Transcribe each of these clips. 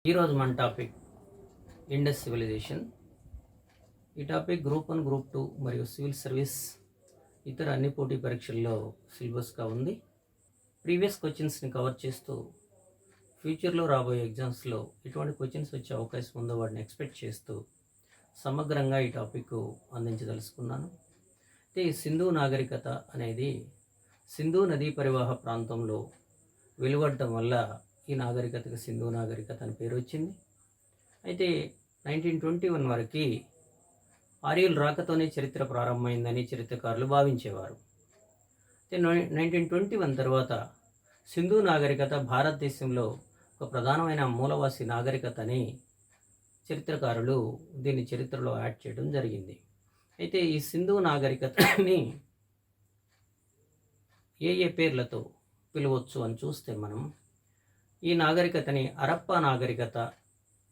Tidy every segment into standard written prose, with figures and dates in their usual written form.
ఈరోజు మన topic Indus civilization. ఈ టాపిక్ గ్రూప్ 1, గ్రూప్ 2 మరియు సివిల్ సర్వీస్ ఇతర అన్ని పోటీ పరీక్షల్లో సిలబస్గా ఉంది. ప్రీవియస్ క్వశ్చన్స్ని కవర్ చేస్తూ ఫ్యూచర్లో రాబోయే ఎగ్జామ్స్లో ఎటువంటి క్వశ్చన్స్ వచ్చే అవకాశం ఉందో వాటిని ఎక్స్పెక్ట్ చేస్తూ సమగ్రంగా ఈ టాపిక్ అందించదలుచుకున్నాను. అయితే ఈ సింధు నాగరికత అనేది సింధు నదీ పరివాహ ప్రాంతంలో వెలువడటం వల్ల ఈ నాగరికతకు సింధు నాగరికత అని పేరు వచ్చింది. అయితే 1921 వరకు ఆర్యుల రాకతోనే చరిత్ర ప్రారంభమైందని చరిత్రకారులు భావించేవారు. అయితే 1921 తర్వాత సింధు నాగరికత భారతదేశంలో ఒక ప్రధానమైన మూలవాసి నాగరికత అని చరిత్రకారులు దీన్ని చరిత్రలో యాడ్ చేయడం జరిగింది. అయితే ఈ సింధు నాగరికతని ఏ పేర్లతో పిలవచ్చు అని చూస్తే మనం ఈ నాగరికతని హరప్పా నాగరికత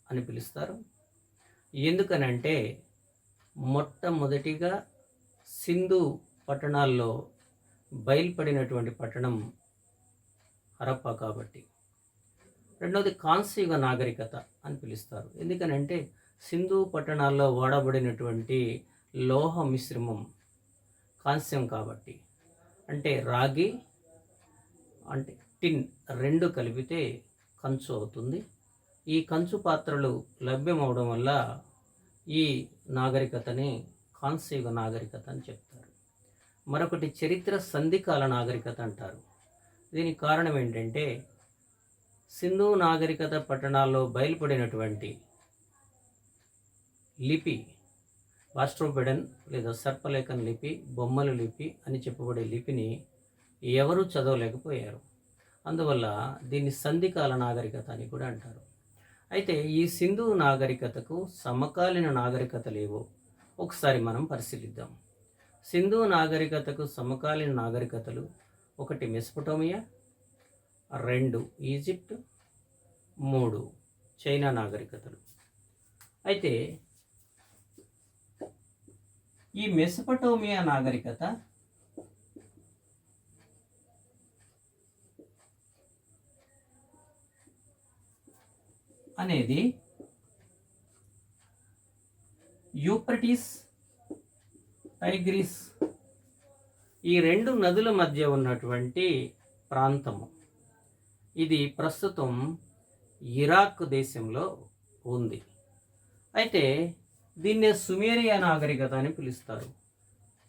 అని పిలుస్తారు. ఎందుకనంటే మొట్టమొదటిగా సింధు పట్టణాల్లో బయలుపడినటువంటి పట్టణం హరప్పా కాబట్టి. రెండవది కాంస్యయుగ నాగరికత అని పిలుస్తారు. ఎందుకనంటే సింధు పట్టణాల్లో వాడబడినటువంటి లోహ మిశ్రమం కాంస్యం కాబట్టి. అంటే రాగి అంటే టిన్ రెండు కలిపితే కంచు అవుతుంది. ఈ కంచు పాత్రలు లభ్యమవడం వల్ల ఈ నాగరికతని కాంస్యయుగ నాగరికత అని చెప్తారు. మరొకటి చరిత్ర సంధికాల నాగరికత అంటారు. దీనికి కారణం ఏంటంటే సింధు నాగరికత పట్టణాల్లో బయలుపడినటువంటి లిపి వాస్ట్రోపెడన్ లేదా సర్పలేఖన్ లిపి, బొమ్మల లిపి అని చెప్పబడే లిపిని ఎవరూ చదవలేకపోయారు. అందువల్ల దీన్ని సంధికాల నాగరికత అని కూడా అంటారు. అయితే ఈ సింధు నాగరికతకు సమకాలీన నాగరికతలు ఏవో ఒకసారి మనం పరిశీలిద్దాం. సింధు నాగరికతకు సమకాలీన నాగరికతలు 1 మెసొపొటేమియా, 2 ఈజిప్ట్, 3 చైనా నాగరికతలు. అయితే ఈ మెసొపొటేమియా నాగరికత అనేది యూఫ్రటీస్, టైగ్రిస్ ఈ 2 నదుల మధ్య ఉన్నటువంటి ప్రాంతము. ఇది ప్రస్తుతం ఇరాక్ దేశంలో ఉంది. అయితే దీన్నే సుమేరియా నాగరికత అని పిలుస్తారు.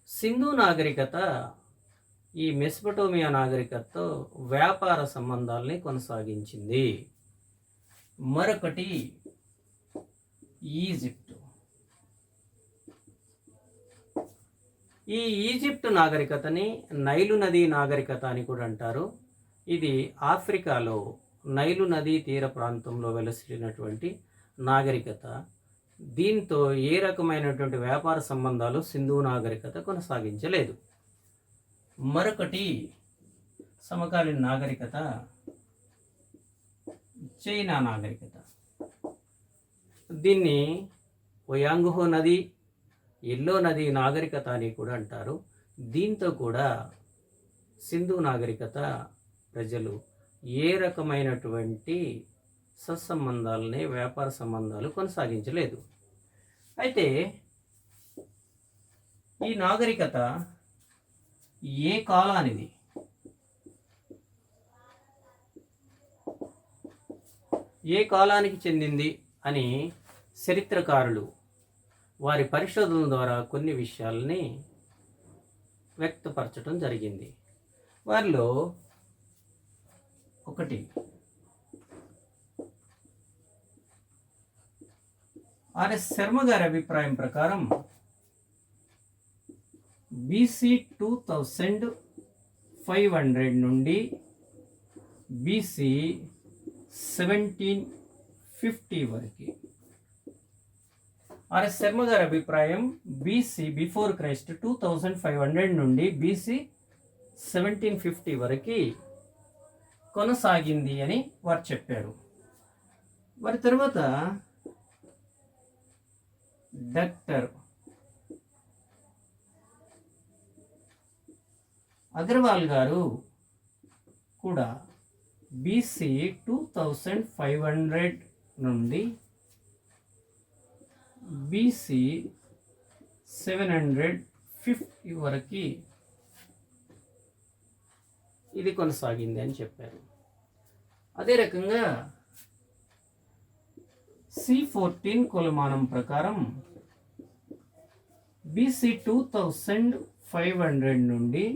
సింధు నాగరికత ఈ మెసొపొటేమియా నాగరికతతో వ్యాపార సంబంధాలని కొనసాగించింది. మరొకటి ఈజిప్ట్. ఈ ఈజిప్ట్ నాగరికతని నైలు నదీ నాగరికత అని కూడా అంటారు. ఇది ఆఫ్రికాలో నైలు నదీ తీర ప్రాంతంలో వెలసిల్లినటువంటి నాగరికత. దీంతో ఏ రకమైనటువంటి వ్యాపార సంబంధాలు సింధు నాగరికత కొనసాగించలేదు. మరొకటి సమకాలీన నాగరికత చైనా నాగరికత. దీన్ని ఓయాంగ్హో నది, ఎల్లో నది నాగరికత అని కూడా అంటారు. దీంతో కూడా సింధు నాగరికత ప్రజలు ఏ రకమైనటువంటి సత్సంబంధాలని, వ్యాపార సంబంధాలు కొనసాగించలేదు. అయితే ఈ నాగరికత ఏ కాలానిది? ఏ కాలానికి చెందింది అని చరిత్రకారులు వారి పరిశోధనల ద్వారా కొన్ని విషయాలని వ్యక్తపరచడం జరిగింది. వారిలో ఒకటి ఆర్ఎస్ శర్మ గారి అభిప్రాయం ప్రకారం BC 2500 నుండి BC 1750 వరకు. ఆర్ఎస్ శర్మ గారి అభిప్రాయం BC బిఫోర్ క్రైస్ట్ 2500 నుండి BC 1750 వరకు కొనసాగింది అని వారు చెప్పారు. వారి తర్వాత డాక్టర్ అగర్వాల్ గారు కూడా BC 2500 నుండి బీసీ 750 వరకు ఇది కొనసాగింది అని చెప్పారు. అదే రకంగా C14 కొలమానం ప్రకారం బీసీ 2500 నుండి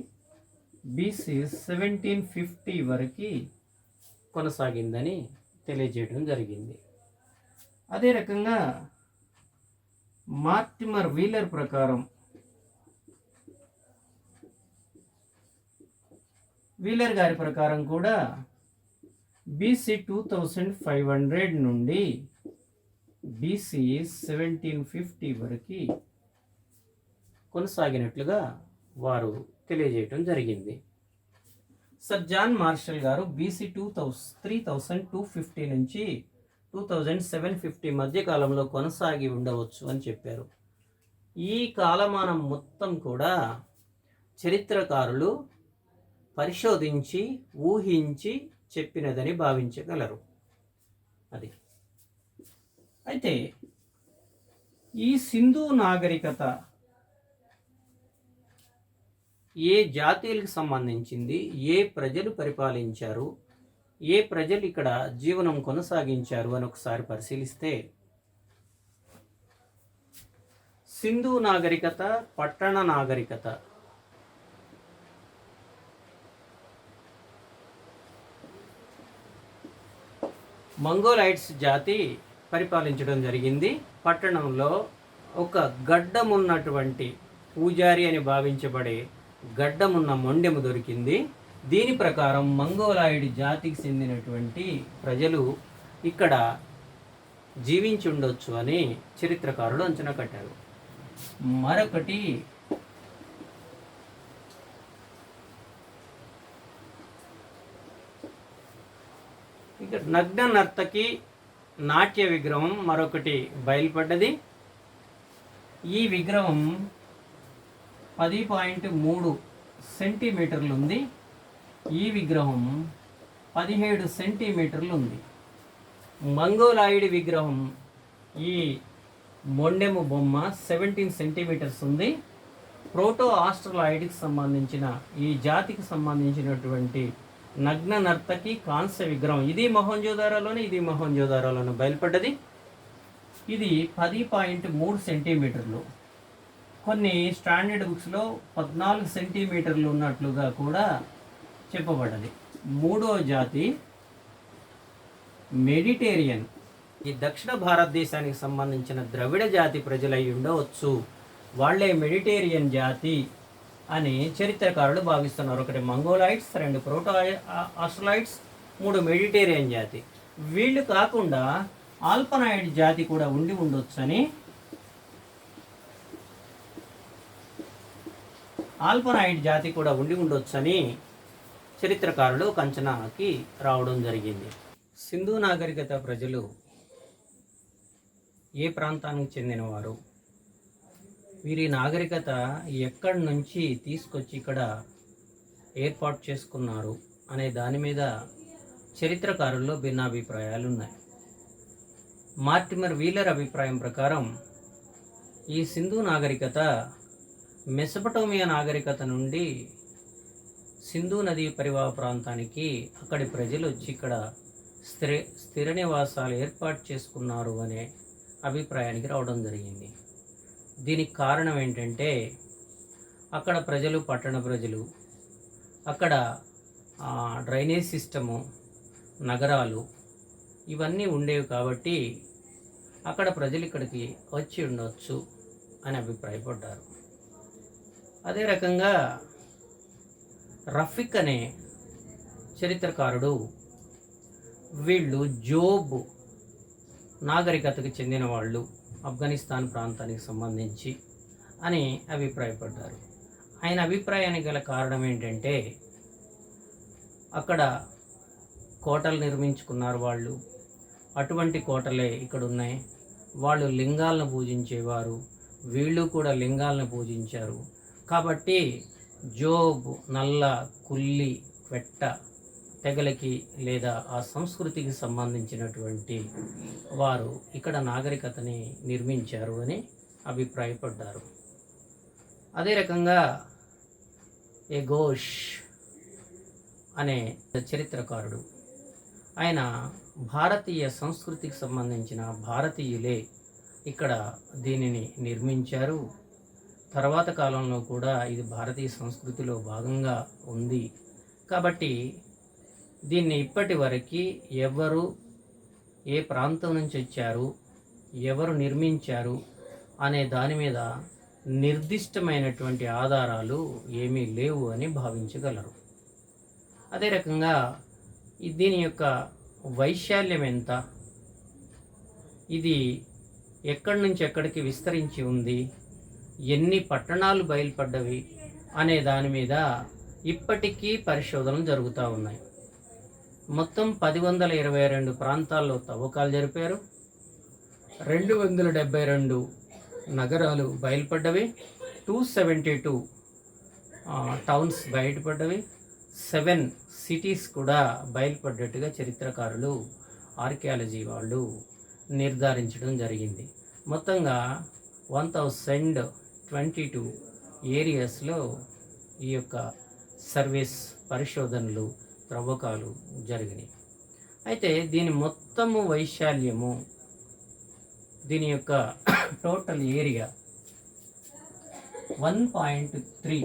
బీసీ 1750 వరకు కొనసాగిందని తెలియజేయడం జరిగింది. అదే రకంగా మార్టిమర్ వీలర్ ప్రకారం వీలర్ గారి ప్రకారం కూడా బీసీ 2500 నుండి బీసీ 1750 వరకు కొనసాగినట్లుగా వారు తెలియజేయటం జరిగింది. సర్ జాన్ మార్షల్ గారు బీసీ 3250 నుంచి 2750 మధ్య కాలంలో కొనసాగి ఉండవచ్చు అని చెప్పారు. ఈ కాలమానం మొత్తం కూడా చరిత్రకారులు పరిశోధించి ఊహించి చెప్పినదని భావించగలరు. అది అయితే ఈ సింధు నాగరికత ఏ జాతీయులకు సంబంధించింది, ఏ ప్రజలు పరిపాలించారు, ఏ ప్రజలు ఇక్కడ జీవనం కొనసాగించారు అని ఒకసారి పరిశీలిస్తే సింధు నాగరికత, పట్టణ నాగరికత మంగోలైట్స్ జాతి పరిపాలించడం జరిగింది. పట్టణంలో ఒక గడ్డమున్నటువంటి పూజారి అని భావించబడే గడ్డమున్న మొండెము దొరికింది. దీని ప్రకారం మంగోలాయిడ్ జాతికి చెందినటువంటి ప్రజలు ఇక్కడ జీవించి ఉండొచ్చు అని చరిత్రకారులు అంచనా కట్టారు. మరొకటి ఇక నగ్న నర్తకి నాట్య విగ్రహం మరొకటి బయలుపడ్డది. ఈ విగ్రహం 10.3 సెంటీమీటర్లు ఉంది. ఈ విగ్రహం 17 సెంటీమీటర్లు ఉంది. మంగోలాయిడ్ విగ్రహం ఈ మొండెము బొమ్మ 17 సెంటీమీటర్స్ ఉంది. ప్రోటో ఆస్ట్రలాయిడ్కి సంబంధించిన ఈ జాతికి సంబంధించినటువంటి నగ్న నర్తకి కాంస్య విగ్రహం ఇది మొహంజోదారోలోనే బయలుపడ్డది. ఇది 10.3 సెంటీమీటర్లు. కొన్ని స్టాండర్డ్ బుక్స్లో 14 సెంటీమీటర్లు ఉన్నట్లుగా కూడా చెప్పబడ్డది. మూడో జాతి మెడిటేరియన్. ఈ దక్షిణ భారతదేశానికి సంబంధించిన ద్రవిడ జాతి ప్రజలై ఉండవచ్చు. వాళ్ళే మెడిటేరియన్ జాతి అని చరిత్రకారులు భావిస్తున్నారు. ఒకటి మంగోలైట్స్, 2 ప్రోటో ఆస్ట్రలాయిడ్స్, 3 మెడిటేరియన్ జాతి. వీళ్ళు కాకుండా ఆల్పనాయిడ్ జాతి కూడా ఉండి ఉండొచ్చని చరిత్రకారులు ఒక అంచనాకి రావడం జరిగింది. సింధు నాగరికత ప్రజలు ఏ ప్రాంతానికి చెందినవారు, వీరి నాగరికత ఎక్కడి నుంచి తీసుకొచ్చి ఇక్కడ ఏర్పాటు చేసుకున్నారు అనే దాని మీద చరిత్రకారుల్లో భిన్నాభిప్రాయాలు ఉన్నాయి. మార్టిమర్ వీలర్ అభిప్రాయం ప్రకారం ఈ సింధు నాగరికత మెసపటోమియా నాగరికత నుండి సింధు నదీ పరివాహ ప్రాంతానికి అక్కడి ప్రజలు వచ్చి ఇక్కడ స్థిర నివాసాలు ఏర్పాటు చేసుకున్నారు అనే అభిప్రాయానికి రావడం జరిగింది. దీనికి కారణం ఏంటంటే అక్కడ ప్రజలు, పట్టణ ప్రజలు, అక్కడ డ్రైనేజ్ సిస్టము, నగరాలు ఇవన్నీ ఉండేవి కాబట్టి అక్కడ ప్రజలు ఇక్కడికి వచ్చి ఉండవచ్చు అని అభిప్రాయపడ్డారు. అదే రకంగా రఫిక్ అనే చరిత్రకారుడు వీళ్ళు జోబ్ నాగరికతకు చెందిన వాళ్ళు, ఆఫ్ఘనిస్తాన్ ప్రాంతానికి సంబంధించి అని అభిప్రాయపడ్డారు. ఆయన అభిప్రాయానికి గల కారణం ఏంటంటే అక్కడ కోటలు నిర్మించుకున్నారు వాళ్ళు, అటువంటి కోటలే ఇక్కడ ఉన్నాయి. వాళ్ళు లింగాలను పూజించేవారు, వీళ్ళు కూడా లింగాలను పూజించారు. కాబట్టి జోబ్, నల్ల, కుల్లి, వెట్ట తెగలకి లేదా ఆ సంస్కృతికి సంబంధించినటువంటి వారు ఇక్కడ నాగరికతని నిర్మించారు అని అభిప్రాయపడ్డారు. అదే రకంగా ఏ ఘోష్ అనే చరిత్రకారుడు, ఆయన భారతీయ సంస్కృతికి సంబంధించిన భారతీయులే ఇక్కడ దీనిని నిర్మించారు, తర్వాత కాలంలో కూడా ఇది భారతీయ సంస్కృతిలో భాగంగా ఉంది కాబట్టి దీన్ని ఇప్పటి వరకు ఎవరు ఏ ప్రాంతం నుంచి వచ్చారు, ఎవరు నిర్మించారు అనే దాని మీద నిర్దిష్టమైనటువంటి ఆధారాలు ఏమీ లేవు అని భావించగలరు. అదే రకంగా దీని యొక్క వైశాల్యం ఎంత, ఇది ఎక్కడి నుంచి ఎక్కడికి విస్తరించి ఉంది, ఎన్ని పట్టణాలు బయలుపడ్డవి అనే దాని మీద ఇప్పటికీ పరిశోధనలు జరుగుతూ ఉన్నాయి. మొత్తం 1022 ప్రాంతాల్లో తవ్వకాలు జరిపారు. 272 నగరాలు బయలుపడ్డవి, 272 టౌన్స్ బయటపడ్డవి, 7 సిటీస్ కూడా బయలుపడ్డట్టుగా చరిత్రకారులు, ఆర్కియాలజీ వాళ్ళు నిర్ధారించడం జరిగింది. మొత్తంగా 1022 ఏరియాస్లో ఈ యొక్క సర్వీస్ పరిశోధనలు, త్రవ్వకాలు జరిగినాయి. అయితే దీని మొత్తము వైశాల్యము, దీని యొక్క టోటల్ ఏరియా 1.3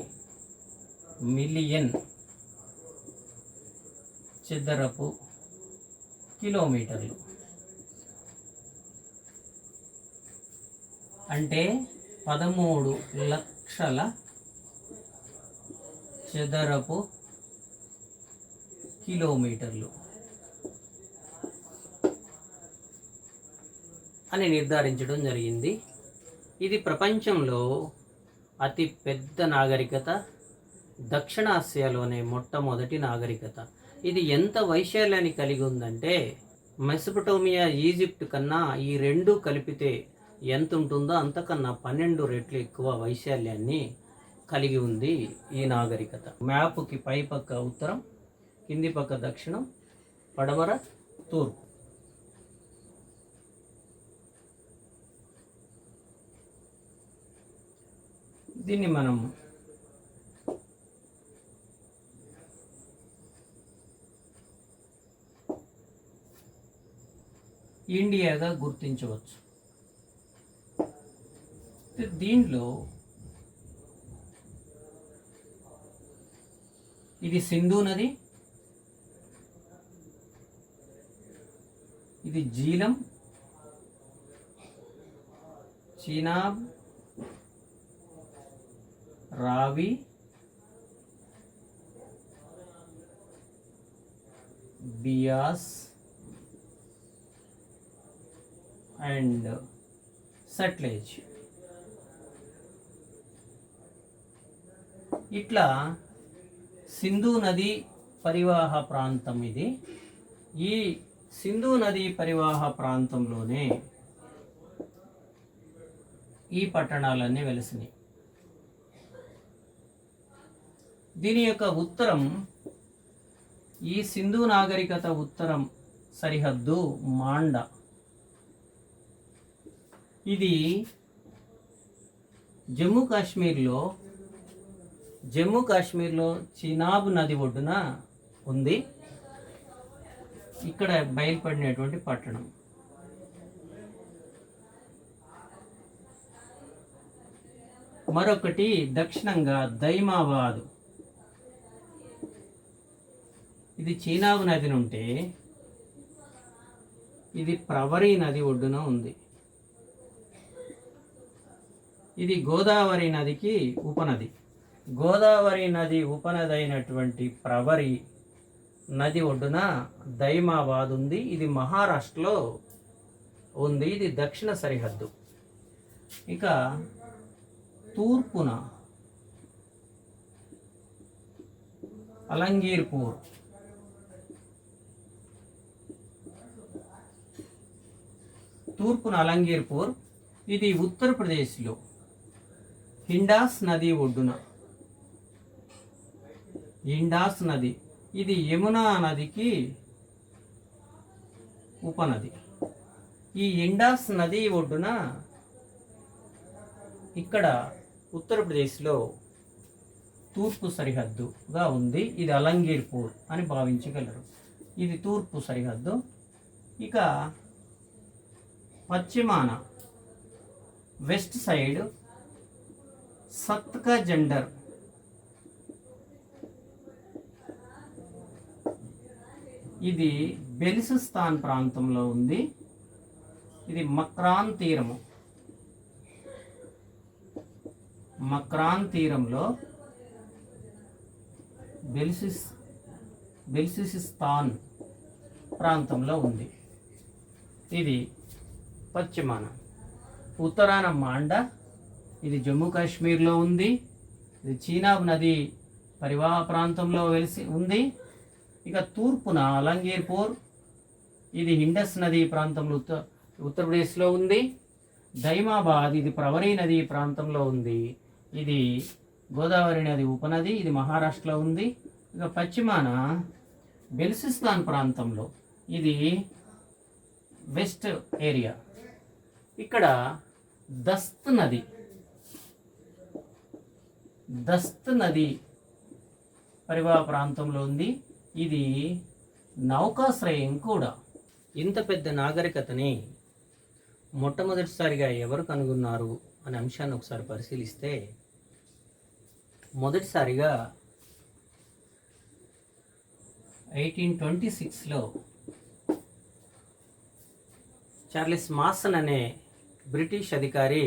మిలియన్ చదరపు కిలోమీటర్లు, అంటే 13 లక్షల చదరపు కిలోమీటర్లు అని నిర్ధారించడం జరిగింది. ఇది ప్రపంచంలో అతి పెద్ద నాగరికత, దక్షిణాసియాలోనే మొట్టమొదటి నాగరికత. ఇది ఎంత వైశాల్యాన్ని కలిగి ఉందంటే మెసొపొటేమియా, ఈజిప్ట్ కన్నా ఈ రెండు కలిపితే ఎంత ఉంటుందో అంతకన్నా 12 రెట్లు ఎక్కువ వైశాల్యాన్ని కలిగి ఉంది ఈ నాగరికత. మ్యాప్కి పై పక్క ఉత్తరం, కింది పక్క దక్షిణం, పడమర, తూర్పు. దీన్ని మనం ఇండియాగా గుర్తించవచ్చు. దీనిలో ఇది సింధు నది, ఇది జీలం, చీనాబ్, రావి, బియాస్ అండ్ సట్లెజ్. ఇట్లా సింధు నది పరివాహ ప్రాంతం ఇది. ఈ సింధు నది పరివాహ ప్రాంతంలోనే ఈ పట్టణాలన్నీ వెలిసినాయి. దీని యొక్క ఉత్తరం, ఈ సింధు నాగరికత ఉత్తరం సరిహద్దు మాండా. ఇది జమ్మూ కాశ్మీర్లో చీనాబ్ నది ఒడ్డున ఉంది. ఇక్కడ బయలుపడినటువంటి పట్టణం. మరొకటి దక్షిణంగా దైమాబాద్. ఇది చీనాబ్ నది నుంటే ఇది ప్రవరి నది ఒడ్డున ఉంది. ఇది గోదావరి నదికి ఉపనది. గోదావరి నది ఉపనది అయినటువంటి ప్రవరి నది ఒడ్డున దైమాబాద్ ఉంది. ఇది మహారాష్ట్రలో ఉంది. ఇది దక్షిణ సరిహద్దు. ఇక తూర్పున అలంగీర్పూర్, ఇది ఉత్తరప్రదేశ్లో ఇండాస్ నది ఒడ్డున. ఇండాస్ నది ఇది యమునా నదికి ఉపనది. ఈ ఇండాస్ నది ఒడ్డున ఇక్కడ ఉత్తరప్రదేశ్లో తూర్పు సరిహద్దుగా ఉంది. ఇది అలంగీర్పూర్ అని భావించగలరు. ఇది తూర్పు సరిహద్దు. ఇక పశ్చిమాన వెస్ట్ సైడ్ సత్కా జెండర్, ఇది బెలిసిస్తాన్ ప్రాంతంలో ఉంది. ఇది మక్రాన్ తీరము. మక్రాన్ తీరంలో బెలిసిస్తాన్ ప్రాంతంలో ఉంది. ఇది పశ్చిమాన. ఉత్తరాన మాండా, ఇది జమ్మూ కాశ్మీర్లో ఉంది. ఇది చీనాబ్ నది పరివాహ ప్రాంతంలో వెలిసి ఉంది. ఇక తూర్పున అలంగీర్పూర్, ఇది ఇండస్ నది ప్రాంతంలో ఉత్తరప్రదేశ్లో ఉంది. దైమాబాద్, ఇది ప్రవరీ నది ప్రాంతంలో ఉంది. ఇది గోదావరి నది ఉపనది, ఇది మహారాష్ట్రలో ఉంది. ఇక పశ్చిమాన బెలిసిస్తాన్ ప్రాంతంలో, ఇది వెస్ట్ ఏరియా. ఇక్కడ దస్త్ నది పరివాహ ప్రాంతంలో ఉంది. ఇది నౌకాశ్రయం కూడా. ఇంత పెద్ద నాగరికతని మొట్టమొదటిసారిగా ఎవరు కనుగొన్నారు అనే అంశాన్ని ఒకసారి పరిశీలిస్తే, మొదటిసారిగా 1826లో చార్లెస్ మాసన్ అనే బ్రిటిష్ అధికారి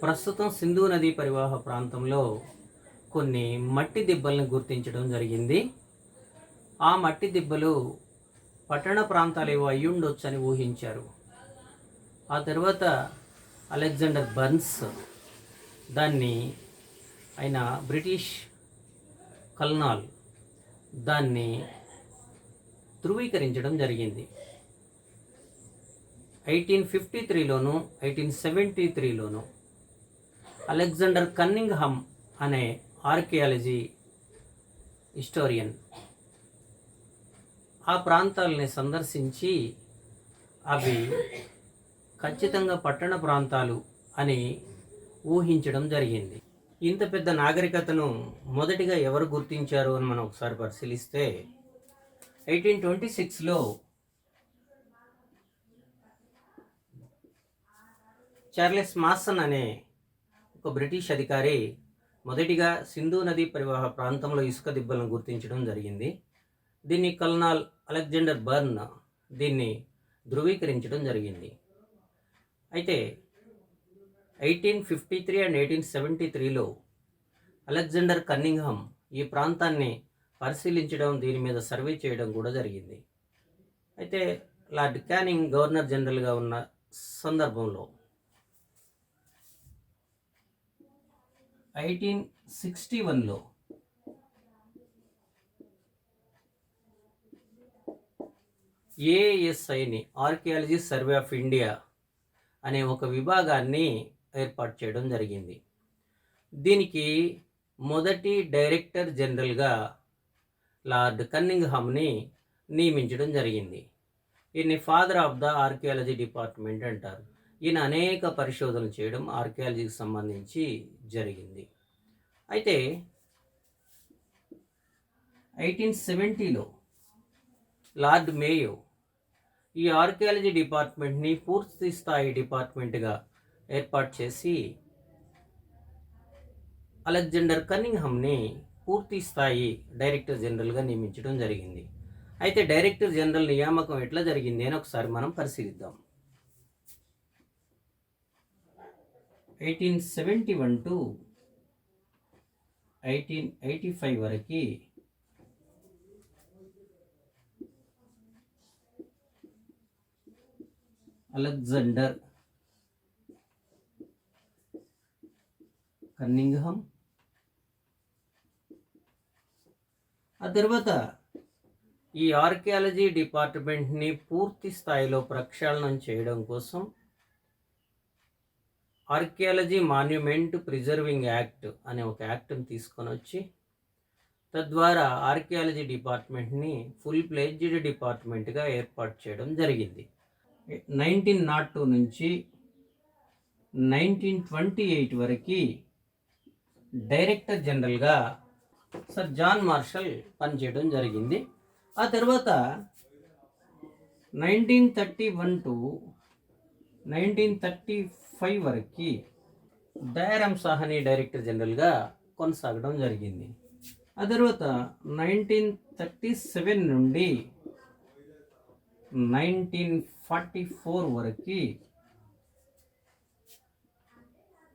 ప్రస్తుతం సింధు నదీ పరివాహ ప్రాంతంలో కొన్ని మట్టి దిబ్బలను గుర్తించడం జరిగింది. ఆ మట్టి దిబ్బలు పట్టణ ప్రాంతాలు ఏవో అయ్యుండొచ్చు అని ఊహించారు. ఆ తర్వాత అలెగ్జాండర్ బర్న్స్ దాన్ని, ఆయన బ్రిటిష్ కల్నాల్, దాన్ని ధృవీకరించడం జరిగింది. 1853లోను 1873లోను అలెగ్జాండర్ కన్నింగ్హామ్ అనే ఆర్కియాలజీ హిస్టోరియన్ ఆ ప్రాంతాలని సందర్శించి అవి ఖచ్చితంగా పట్టణ ప్రాంతాలు అని ఊహించడం జరిగింది. ఇంత పెద్ద నాగరికతను మొదటిగా ఎవరు గుర్తించారు అని మనం ఒకసారి పరిశీలిస్తే, 1826లో చార్లెస్ మాసన్ అనే ఒక బ్రిటిష్ అధికారి మొదటిగా సింధు నది పరివాహ ప్రాంతంలో ఇసుక దిబ్బలను గుర్తించడం జరిగింది. దీన్ని కల్నాల్ అలెగ్జాండర్ బర్న్ దీన్ని ధృవీకరించడం జరిగింది. అయితే 1853 అండ్ 1873లో అలెగ్జాండర్ కన్నింగ్హామ్ ఈ ప్రాంతాన్ని పరిశీలించడం, దీని మీద సర్వే చేయడం కూడా జరిగింది. అయితే లార్డ్ క్యానింగ్ గవర్నర్ జనరల్గా ఉన్న సందర్భంలో 1861లో ఏఎస్ఐని, ఆర్కియాలజీ సర్వే ఆఫ్ ఇండియా అనే ఒక విభాగాన్ని ఏర్పాటు చేయడం జరిగింది. దీనికి మొదటి డైరెక్టర్ జనరల్గా లార్డ్ కన్నింగ్హామ్ని నియమించడం జరిగింది. ఈయన్ని father of the archaeology department అంటారు. ఈయన అనేక పరిశోధనలు చేయడం ఆర్కియాలజీకి సంబంధించి జరిగింది. అయితే 1870లో లార్డ్ మేయో ఈ ఆర్కియాలజీ డిపార్ట్మెంట్ని పూర్తి స్థాయి డిపార్ట్మెంట్గా ఏర్పాటు చేసి అలెగ్జాండర్ కన్నింగ్హామ్ని పూర్తి స్థాయి డైరెక్టర్ జనరల్గా నియమించడం జరిగింది. అయితే డైరెక్టర్ జనరల్ నియామకం ఎట్లా జరిగింది అని ఒకసారి మనం పరిశీలిద్దాం. 1871 to 1885 వరకు అలెగ్జాండర్ కన్నింగ్హామ్, ఆ తర్వాత ఈ ఆర్కియాలజీ డిపార్ట్మెంట్ని పూర్తి స్థాయిలో ప్రక్షాళనం చేయడం కోసం ఆర్కియాలజీ మాన్యుమెంట్ ప్రిజర్వింగ్ యాక్ట్ అనే ఒక యాక్ట్ని తీసుకొని వచ్చి తద్వారా ఆర్కియాలజీ డిపార్ట్మెంట్ని ఫుల్ ప్లేజ్డ్ డిపార్ట్మెంట్గా ఏర్పాటు చేయడం జరిగింది. 1902 నుంచి 1928 వరకు డైరెక్టర్ జనరల్గా సర్ జాన్ మార్షల్ పనిచేయడం జరిగింది. ఆ తర్వాత 1931 టు 1935 వరకు దయారామ్ సాహ్ని డైరెక్టర్ జనరల్గా కొనసాగడం జరిగింది. ఆ తర్వాత 1937 నుండి 1944 వరకు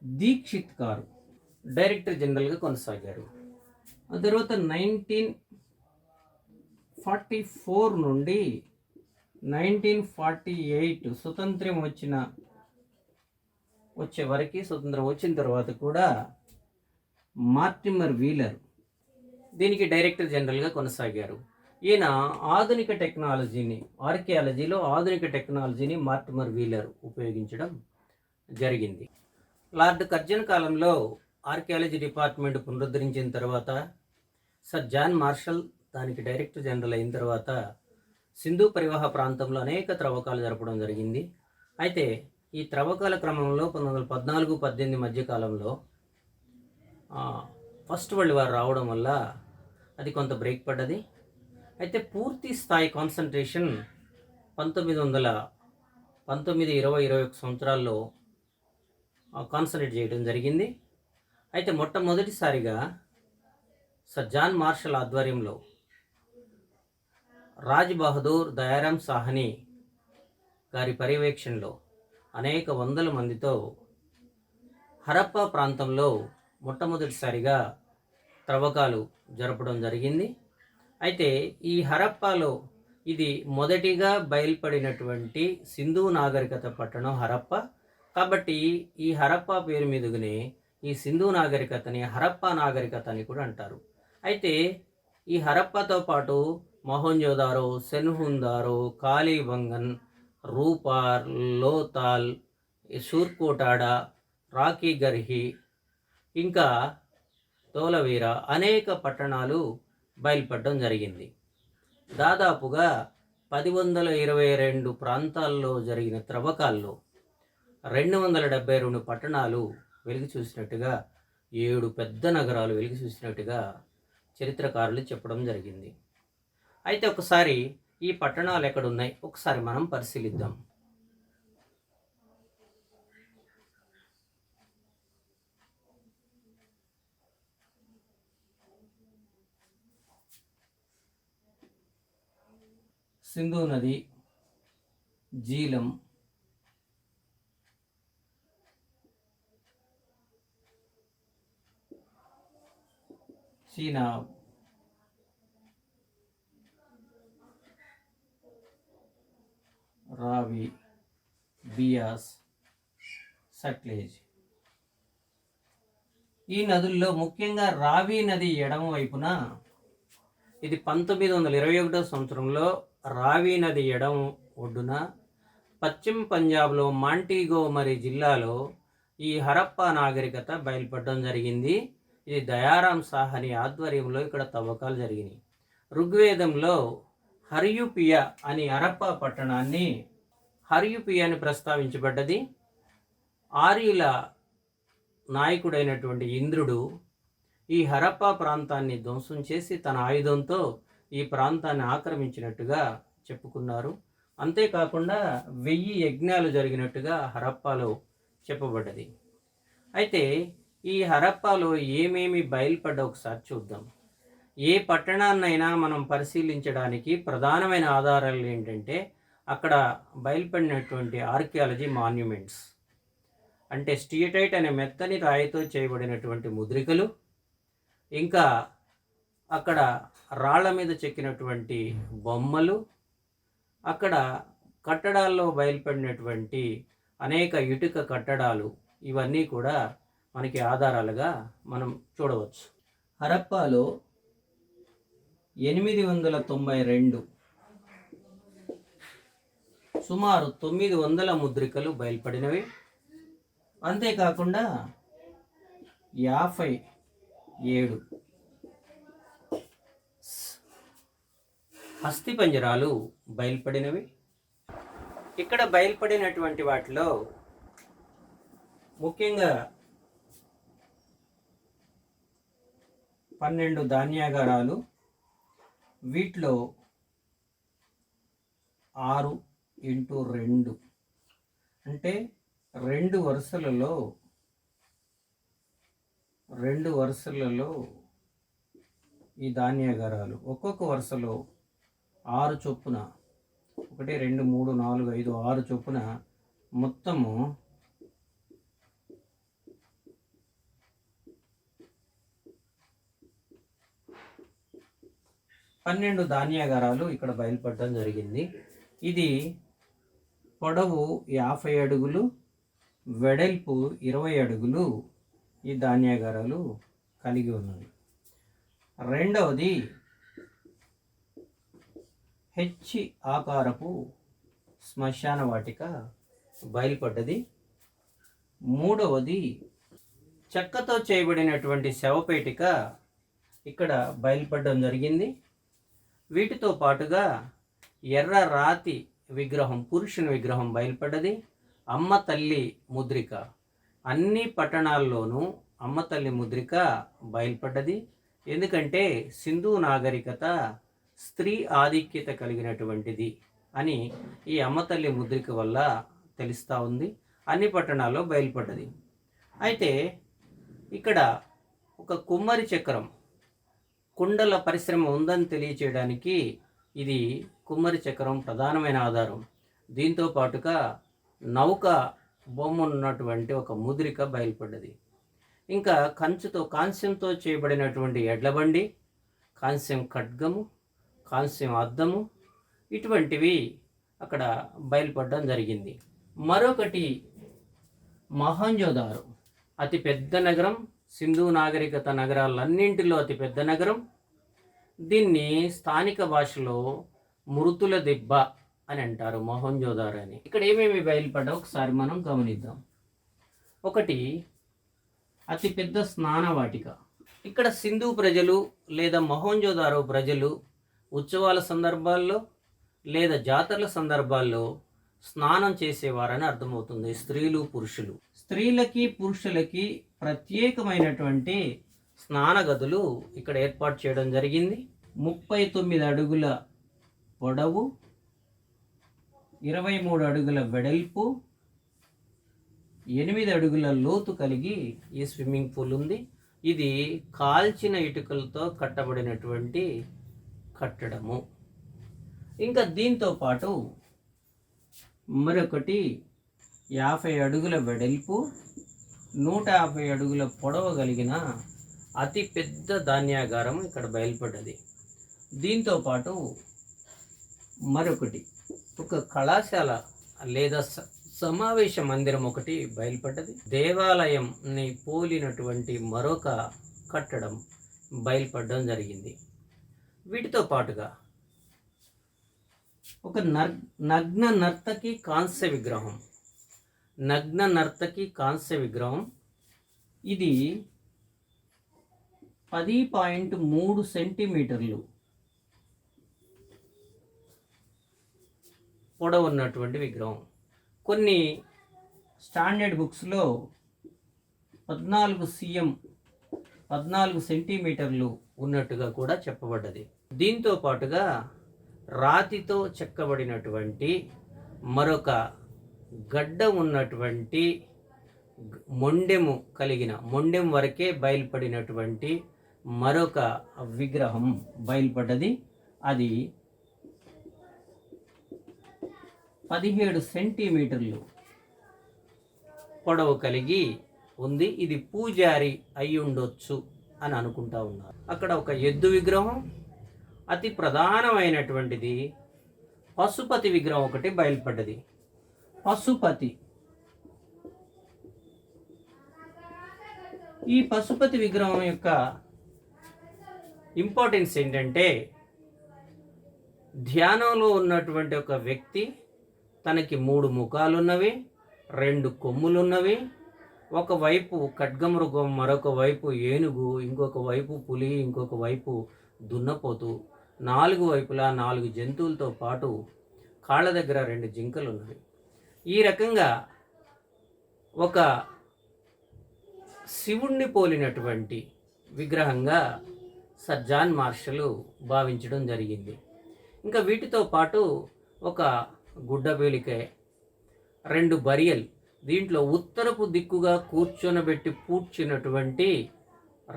దీక్షిత్ గారు డైరెక్టర్ జనరల్గా కొనసాగారు. ఆ తర్వాత 1944 నుండి 1948 స్వతంత్రం వచ్చే వరకు, స్వతంత్రం వచ్చిన తర్వాత కూడా మార్టిమర్ వీలర్ దీనికి డైరెక్టర్ జనరల్గా కొనసాగారు. ఈయన ఆధునిక టెక్నాలజీని, ఆర్కియాలజీలో ఆధునిక టెక్నాలజీని మార్టిమర్ వీలర్ ఉపయోగించడం జరిగింది. లార్డ్ కర్జన్ కాలంలో ఆర్కియాలజీ డిపార్ట్మెంట్ పునరుద్ధరించిన తర్వాత సర్ జాన్ మార్షల్ దానికి డైరెక్టర్ జనరల్ అయిన తర్వాత సింధు పరివాహ ప్రాంతంలో అనేక త్రవ్వకాలు జరపడం జరిగింది. అయితే ఈ త్రవ్వకాల క్రమంలో 1914-18 మధ్య కాలంలో ఫస్ట్ వరల్డ్ వార్ రావడం వల్ల అది కొంత బ్రేక్ పడ్డది. అయితే పూర్తి స్థాయి కాన్సన్ట్రేషన్ 1920, 21 సంవత్సరాల్లో కాన్సన్ట్రేట్ చేయడం జరిగింది. అయితే మొట్టమొదటిసారిగా సర్ జాన్ మార్షల్ ఆధ్వర్యంలో రాజ్ బహదూర్ దయారామ్ సాహ్ని గారి పర్యవేక్షణలో అనేక వందల మందితో హరప్పా ప్రాంతంలో మొట్టమొదటిసారిగా త్రవ్వకాలు జరపడం జరిగింది. అయితే ఈ హరప్పాలో ఇది మొదటిగా బయలుపడినటువంటి సింధు నాగరికత పట్టణం హరప్ప. కాబట్టి ఈ హరప్పా పేరు మీదుగానే ఈ సింధు నాగరికతని హరప్పా నాగరికత అని కూడా అంటారు. అయితే ఈ హరప్పాతో పాటు మొహంజోదారో, సెన్హుందారో, కాళీబంగన్, రూపార్, లోతాల్, సూర్కోటాడా, రాకీ గర్హి, ఇంకా తోలవీర అనేక పట్టణాలు బయలుపడడం జరిగింది. దాదాపుగా 1022 ప్రాంతాల్లో జరిగిన త్రవ్వకాల్లో 272 పట్టణాలు వెలుగు చూసినట్టుగా, 7 పెద్ద నగరాలు వెలుగు చూసినట్టుగా చరిత్రకారులు చెప్పడం జరిగింది. అయితే ఒకసారి ఈ పట్టణాలు ఎక్కడున్నాయి ఒకసారి మనం పరిశీలిద్దాం. సింధు నది, జీలం, చీనాబ్, రావి, బియాస్, సట్లెజ్. ఈ నదుల్లో ముఖ్యంగా రావి నది ఎడమ వైపున ఇది 1921 సంవత్సరంలో రావి నది ఎడమ ఒడ్డున పశ్చిమ పంజాబ్లో మాంటిగోమరి జిల్లాలో ఈ హరప్పా నాగరికత బయలుపడడం జరిగింది. ఇది దయారామ్ సాహ్ని ఆధ్వర్యంలో ఇక్కడ తవ్వకాలు జరిగినాయి. ఋగ్వేదంలో హర్యుపియ అని హరప్పా పట్టణాన్ని హర్యుపియ అని ప్రస్తావించబడ్డది. ఆర్యుల నాయకుడైనటువంటి ఇంద్రుడు ఈ హరప్పా ప్రాంతాన్ని ధ్వంసం చేసి తన ఆయుధంతో ఈ ప్రాంతాన్ని ఆక్రమించినట్టుగా చెప్పుకున్నారు. అంతేకాకుండా 1000 యజ్ఞాలు జరిగినట్టుగా హరప్పాలో చెప్పబడ్డది. అయితే ఈ హరప్పాలో ఏమేమి బయలుపడ్డ ఒకసారి చూద్దాం. ఏ పట్టణాన్నైనా మనం పరిశీలించడానికి ప్రధానమైన ఆధారాలు ఏంటంటే అక్కడ బయలుపడినటువంటి ఆర్కియాలజీ మాన్యుమెంట్స్, అంటే స్టియటైట్ అనే మెత్తని రాయితో చేయబడినటువంటి ముద్రికలు, ఇంకా అక్కడ రాళ్ల మీద చెక్కినటువంటి బొమ్మలు, అక్కడ కట్టడాల్లో బయలుపడినటువంటి అనేక ఇటుక కట్టడాలు, ఇవన్నీ కూడా మనకి ఆధారాలుగా మనం చూడవచ్చు. హరప్పాలో 892 సుమారు 900 ముద్రికలు బయలుపడినవి. అంతేకాకుండా 57 అస్థిపంజరాలు బయలుపడినవి. ఇక్కడ బయలుపడినటువంటి వాటిలో ముఖ్యంగా 12 ధాన్యాగారాలు, వీటిలో 6x2 అంటే 2 వరుసలలో ఈ ధాన్యాగారాలు ఒక్కొక్క వరుసలో 6 చొప్పున 1 2 3 4 5 6 చొప్పున మొత్తము 12 ధాన్యాగారాలు ఇక్కడ బయలుపడడం జరిగింది. ఇది పొడవు 50 అడుగులు, వెడల్పు 20 అడుగులు ఈ ధాన్యాగారాలు కలిగి ఉన్నవి. రెండవది హెచ్ ఆకారపు శ్మశాన వాటిక బయలుపడ్డది. మూడవది చెక్కతో చేయబడినటువంటి శవపేటిక ఇక్కడ బయలుపడడం జరిగింది. వీటితో పాటుగా ఎర్ర రాతి విగ్రహం, పురుషుని విగ్రహం బయలుపడ్డది. అమ్మ తల్లి ముద్రిక, అన్ని పట్టణాల్లోనూ అమ్మ తల్లి ముద్రిక బయలుపడ్డది. ఎందుకంటే సింధు నాగరికత స్త్రీ ఆధిక్యత కలిగినటువంటిది అని ఈ అమ్మ తల్లి ముద్రిక వల్ల తెలుస్తూ ఉంది. అన్ని పట్టణాల్లో బయలుపడ్డది. అయితే ఇక్కడ ఒక కుమ్మరి చక్రం, కుండల పరిశ్రమ ఉందని తెలియచేయడానికి ఇది కుమ్మరి చక్రం ప్రధానమైన ఆధారం. దీంతో పాటుగా నౌక బొమ్మ ఉన్నటువంటి ఒక ముద్రిక బయలుపడ్డది. ఇంకా కాంస్యంతో చేయబడినటువంటి ఎడ్లబండి, కాంస్యం ఖడ్గము, కాంస్యం అద్దము, ఇటువంటివి అక్కడ బయలుపడడం జరిగింది. మరొకటి మొహంజోదారో, అతి పెద్ద నగరం, సింధు నాగరికత నగరాలన్నింటిలో అతి పెద్ద నగరం. దీన్ని స్థానిక భాషలో మృతుల దిబ్బ అని అంటారు, మొహంజోదారో అని. ఇక్కడ ఏమేమి బయలుపడ్డా ఒకసారి మనం గమనిద్దాం. ఒకటి అతిపెద్ద స్నానవాటిక. ఇక్కడ సింధు ప్రజలు లేదా మొహంజోదారో ప్రజలు ఉత్సవాల సందర్భాల్లో లేదా జాతరల సందర్భాల్లో స్నానం చేసేవారని అర్థమవుతుంది. స్త్రీలు పురుషులు, స్త్రీలకి పురుషులకి ప్రత్యేకమైనటువంటి స్నాన గదులు ఇక్కడ ఏర్పాటు చేయడం జరిగింది. 39 అడుగుల పొడవు, 23 అడుగుల వెడల్పు, 8 అడుగుల లోతు కలిగి ఈ స్విమ్మింగ్ పూల్ ఉంది. ఇది కాల్చిన ఇటుకలతో కట్టబడినటువంటి కట్టడము. ఇంకా దీంతో పాటు మరొకటి 50 అడుగుల వెడల్పు, 150 అడుగుల పొడవు కలిగిన అతి పెద్ద ధాన్యాగారం ఇక్కడ బయలుపడ్డది. దీంతో పాటు మరొకటి ఒక కళాశాల లేదా సమావేశ మందిరం ఒకటి బయలుపడ్డది. దేవాలయంని పోలినటువంటి మరొక కట్టడం బయలుపడడం జరిగింది. వీటితో పాటుగా ఒక నగ్న నర్తకి కాంస్య విగ్రహం, నగ్న నర్తకి కాంస్య విగ్రహం. ఇది 10.3 సెంటీమీటర్లు పొడవు ఉన్నటువంటి విగ్రహం. కొన్ని స్టాండర్డ్ బుక్స్లో 14 cm 14 సెంటీమీటర్లు ఉన్నట్టుగా కూడా చెప్పబడ్డది. దీంతో పాటుగా రాతితో చెక్కబడినటువంటి మరొక గడ్డ ఉన్నటువంటి మొండెము కలిగిన, మొండెం వరకే బయలుపడినటువంటి మరొక విగ్రహం బయలుపడ్డది. అది 17 సెంటీమీటర్లు పొడవు కలిగి ఉంది. ఇది పూజారి అయి ఉండొచ్చు అని అనుకుంటా ఉన్నారు. అక్కడ ఒక ఎద్దు విగ్రహం, అతి ప్రధానమైనటువంటిది పశుపతి విగ్రహం ఒకటి బయలుపడ్డది. పశుపతి, ఈ పశుపతి విగ్రహం యొక్క ఇంపార్టెన్స్ ఏంటంటే, ధ్యానంలో ఉన్నటువంటి ఒక వ్యక్తి, తనకి 3 ముఖాలున్నవి, 2 కొమ్ములున్నవి, ఒకవైపు ఖడ్గమృగం, మరొక వైపు ఏనుగు, ఇంకొక వైపు పులి, ఇంకొక వైపు దున్నపోతు, 4 వైపులా 4 జంతువులతో పాటు కాళ్ళ దగ్గర 2 జింకలు ఉన్నవి. ఈ రకంగా ఒక శివుణ్ణి పోలినటువంటి విగ్రహంగా సర్ జాన్ మార్షల్ భావించడం జరిగింది. ఇంకా వీటితో పాటు ఒక గుడ్డపేలికే, 2 బరియల్, దీంట్లో ఉత్తరపు దిక్కుగా కూర్చొనబెట్టి పూడ్చినటువంటి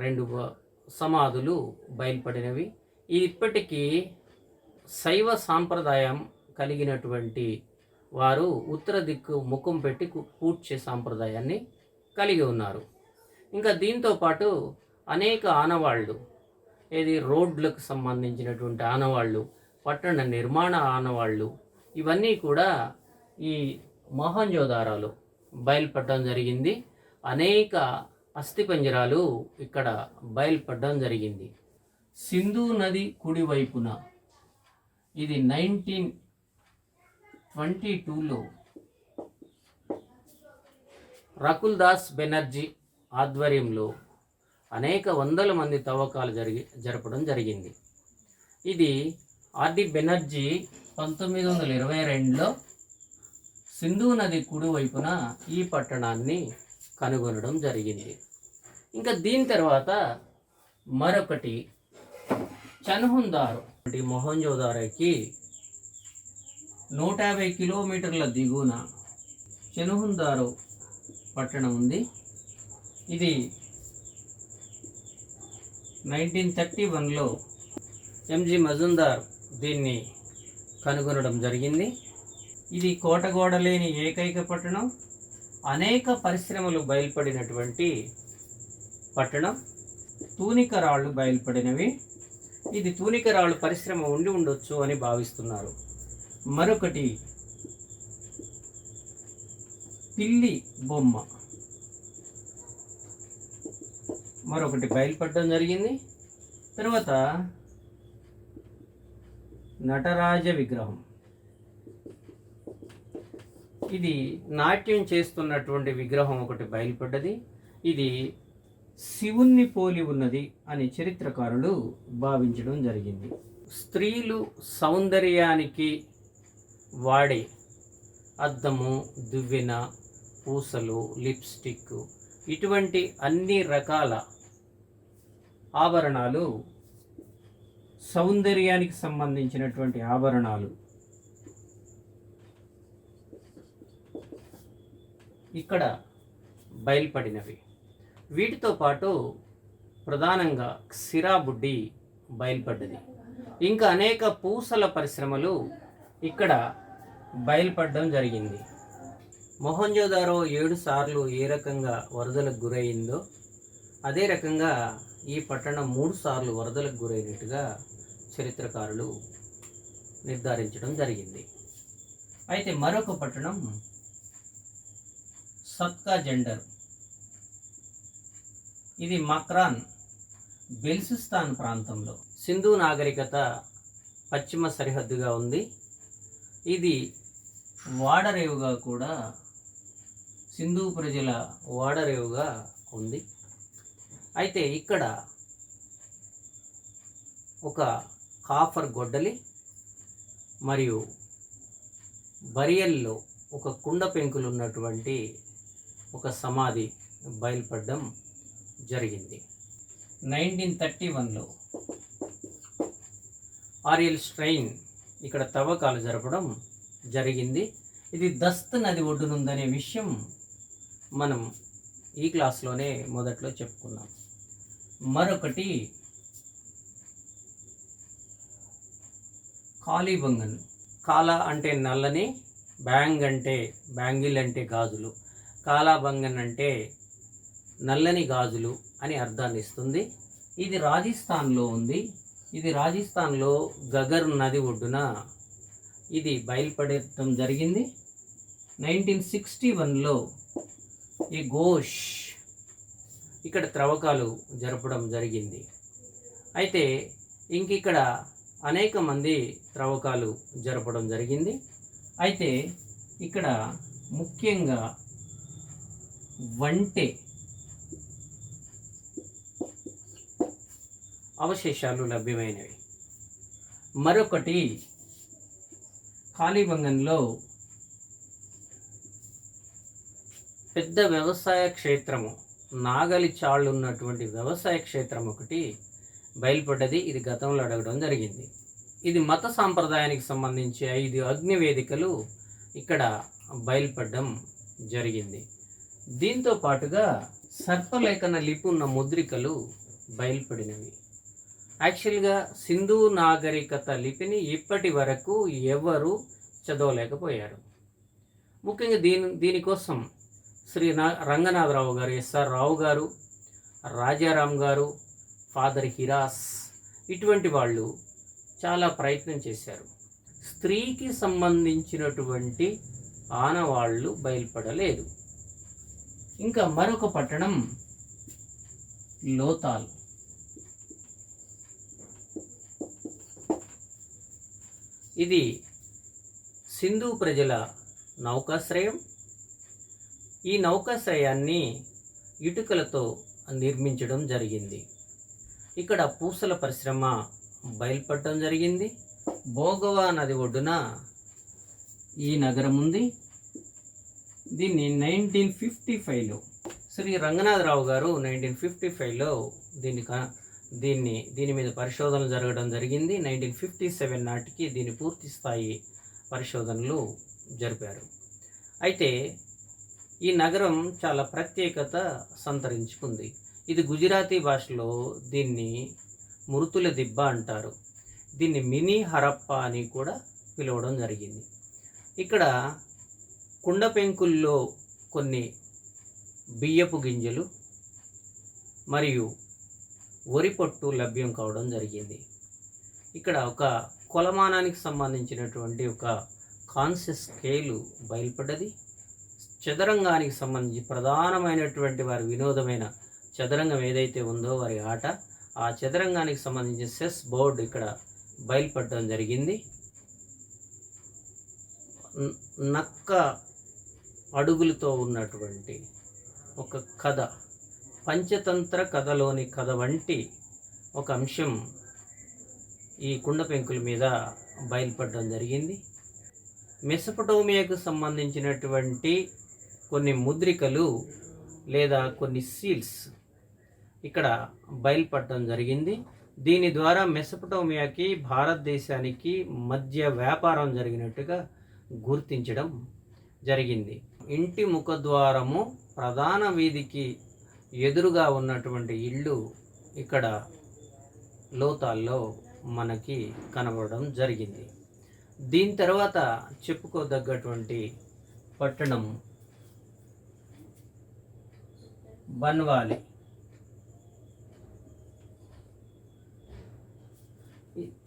2 సమాధులు బయలుపడినవి. ఇప్పటికీ శైవ సాంప్రదాయం కలిగినటువంటి వారు ఉత్తర దిక్కు ముఖం పెట్టి పూడ్చే సాంప్రదాయాన్ని కలిగి ఉన్నారు. ఇంకా దీంతో పాటు అనేక ఆనవాళ్ళు, రోడ్లకు సంబంధించినటువంటి ఆనవాళ్ళు, పట్టణ నిర్మాణ ఆనవాళ్ళు, ఇవన్నీ కూడా ఈ మొహంజోదారోలో బయలుపడడం జరిగింది. అనేక అస్థిపంజరాలు ఇక్కడ బయలుపడడం జరిగింది. సింధు నది కుడివైపున ఇది 1922లో రకుల్ దాస్ బెనర్జీ ఆధ్వర్యంలో అనేక వందల మంది తవ్వకాలు జరపడం జరిగింది. ఇది ఆర్డి బెనర్జీ 1922లో సింధు నది కుడివైపున ఈ పట్టణాన్ని కనుగొనడం జరిగింది. ఇంకా దీని తర్వాత మరొకటి చన్హుందారో, మొహంజోదారోకి 150 కిలోమీటర్ల దిగువన చన్హుందారో పట్టణం ఉంది. ఇది 1931లో ఎంజి మజుందార్ దీన్ని కనుగొనడం జరిగింది. ఇది కోటగోడ లేని ఏకైక పట్టణం, అనేక పరిశ్రమలు బయలుపడినటువంటి పట్టణం. తూనిక రాళ్ళు బయలుపడినవి. ఇది తూనిక రాళ్ళు పరిశ్రమ ఉండి ఉండొచ్చు అని భావిస్తున్నారు. మరొకటి పిల్లి బొమ్మ మరొకటి బయలుపడడం జరిగింది. తర్వాత నటరాజ విగ్రహం, ఇది నాట్యం చేస్తున్నటువంటి విగ్రహం ఒకటి బయలుపడ్డది. ఇది శివుణ్ణి పోలి ఉన్నది అని చరిత్రకారులు భావించడం జరిగింది. స్త్రీలు సౌందర్యానికి వాడే అద్దము, దువ్వెన, పూసలు, లిప్స్టిక్, ఇటువంటి అన్ని రకాల ఆభరణాలు, సౌందర్యానికి సంబంధించినటువంటి ఆభరణాలు ఇక్కడ బయలుపడినవి. వీటితో పాటు ప్రధానంగా సిరాబుడ్డి బయలుపడ్డది. ఇంకా అనేక పూసల పరిశ్రమలు ఇక్కడ బయలుపడడం జరిగింది. మొహంజోదారో 7 సార్లు ఏ రకంగా వరదలకు గురైందో అదే రకంగా ఈ పట్టణం 3 సార్లు వరదలకు గురైనట్టుగా చరిత్రకారులు నిర్ధారించడం జరిగింది. అయితే మరొక పట్టణం సత్కా జెండర్, ఇది మక్రాన్, బెల్సిస్తాన్ ప్రాంతంలో సింధు నాగరికత పశ్చిమ సరిహద్దుగా ఉంది. ఇది వాడరేవుగా కూడా, సింధు ప్రజల వాడరేవుగా ఉంది. అయితే ఇక్కడ ఒక కాఫర్ గొడ్డలి మరియు బరియల్లో ఒక కుండ పెంకులు ఉన్నటువంటి ఒక సమాధి బయలుపడడం జరిగింది. 1931లో ఆరియల్ స్ట్రెయిన్ ఇక్కడ తవ్వకాలు జరపడం జరిగింది. ఇది దస్త్ నది ఒడ్డునుందనే విషయం మనం ఈ క్లాస్లోనే మొదట్లో చెప్పుకున్నాం. మరొకటి కాళీబంగన్. కాలా అంటే నల్లని, బ్యాంగిల్ అంటే గాజులు, కాలాబంగన్ అంటే నల్లని గాజులు అని అర్థాన్ని ఇస్తుంది. ఇది రాజస్థాన్లో ఉంది. ఇది రాజస్థాన్లో గగర్ నది ఒడ్డున ఇది బయలుపడటం జరిగింది. 1961లో ఈ ఘోష్ ఇక్కడ త్రవ్వకాలు జరపడం జరిగింది. అయితే ఇక్కడ అనేక మంది త్రవ్వకాలు జరపడం జరిగింది. అయితే ఇక్కడ ముఖ్యంగా వంటె అవశేషాలు లభ్యమైనవి. మరొకటి కాళీబంగంలో పెద్ద వ్యవసాయ క్షేత్రము, నాగలి చాళ్ళు ఉన్నటువంటి వ్యవసాయ క్షేత్రం ఒకటి బయలుపడ్డది. ఇది గతంలో అడగడం జరిగింది. ఇది మత సాంప్రదాయానికి సంబంధించి 5 అగ్ని వేదికలు ఇక్కడ బయలుపడడం జరిగింది. దీంతో పాటుగా సర్పలేఖన లిపి ఉన్న ముద్రికలు బయలుపడినవి. యాక్చువల్గా సింధు నాగరికత లిపిని ఇప్పటి వరకు ఎవరు చదవలేకపోయారు. ముఖ్యంగా దీనికోసం శ్రీ రంగనాథరావు గారు, ఎస్ఆర్ రావు గారు, రాజారాం గారు, ఫాదర్ హిరాస్ ఇటువంటి వాళ్ళు చాలా ప్రయత్నం చేశారు. స్త్రీకి సంబంధించినటువంటి ఆనవాళ్ళు బయలుపడలేదు. ఇంకా మరొక పట్టణం లోతాల్. ఇది సింధు ప్రజల నౌకాశ్రయం. ఈ నౌకాశ్రయాన్ని ఇటుకలతో నిర్మించడం జరిగింది. ఇక్కడ పూసల పరిశ్రమ బయలుపడటం జరిగింది. భోగవా నది ఒడ్డున ఈ నగరం ఉంది. దీన్ని 1955లో శ్రీ రంగనాథరావు గారు 1955లో దీని మీద పరిశోధనలు జరగడం జరిగింది. 1957 నాటికి దీని పూర్తి స్థాయి పరిశోధనలు జరిపారు. అయితే ఈ నగరం చాలా ప్రత్యేకత సంతరించుకుంది. ఇది గుజరాతీ భాషలో దీన్ని మృతుల దిబ్బ అంటారు. దీన్ని మినీ హరప్ప అని కూడా పిలవడం జరిగింది. ఇక్కడ కుండ పెంకుల్లో కొన్ని బియ్యపు గింజలు మరియు వరి పొట్టు లభ్యం కావడం జరిగింది. ఇక్కడ ఒక కొలమానానికి సంబంధించినటువంటి ఒక కాన్షియస్ స్కేలు బయలుపడ్డది. చదరంగానికి సంబంధించి ప్రధానమైనటువంటి వారి వినోదమైన చదరంగం ఏదైతే ఉందో వారి ఆట, ఆ చదరంగానికి సంబంధించిన సెస్ బోర్డు ఇక్కడ బయలుపడడం జరిగింది. నక్క అడుగులతో ఉన్నటువంటి ఒక కథ, పంచతంత్ర కథలోని కథ వంటి ఒక అంశం ఈ కుండ పెంకుల మీద బయలుపడడం జరిగింది. మెసొపటోమియాకు సంబంధించినటువంటి కొన్ని ముద్రికలు లేదా కొన్ని సీల్స్ ఇక్కడ బయలుపడటం జరిగింది. దీని ద్వారా మెసొపటోమియాకి భారతదేశానికి మధ్య వ్యాపారం జరిగినట్టుగా గుర్తించడం జరిగింది. ఇంటి ముఖద్వారము ప్రధాన వీధికి ఎదురుగా ఉన్నటువంటి ఇల్లు ఇక్కడ లోతాల్లో మనకి కనబడడం జరిగింది. దీని తర్వాత చెప్పుకోదగ్గటువంటి పట్టణం బన్వాలి.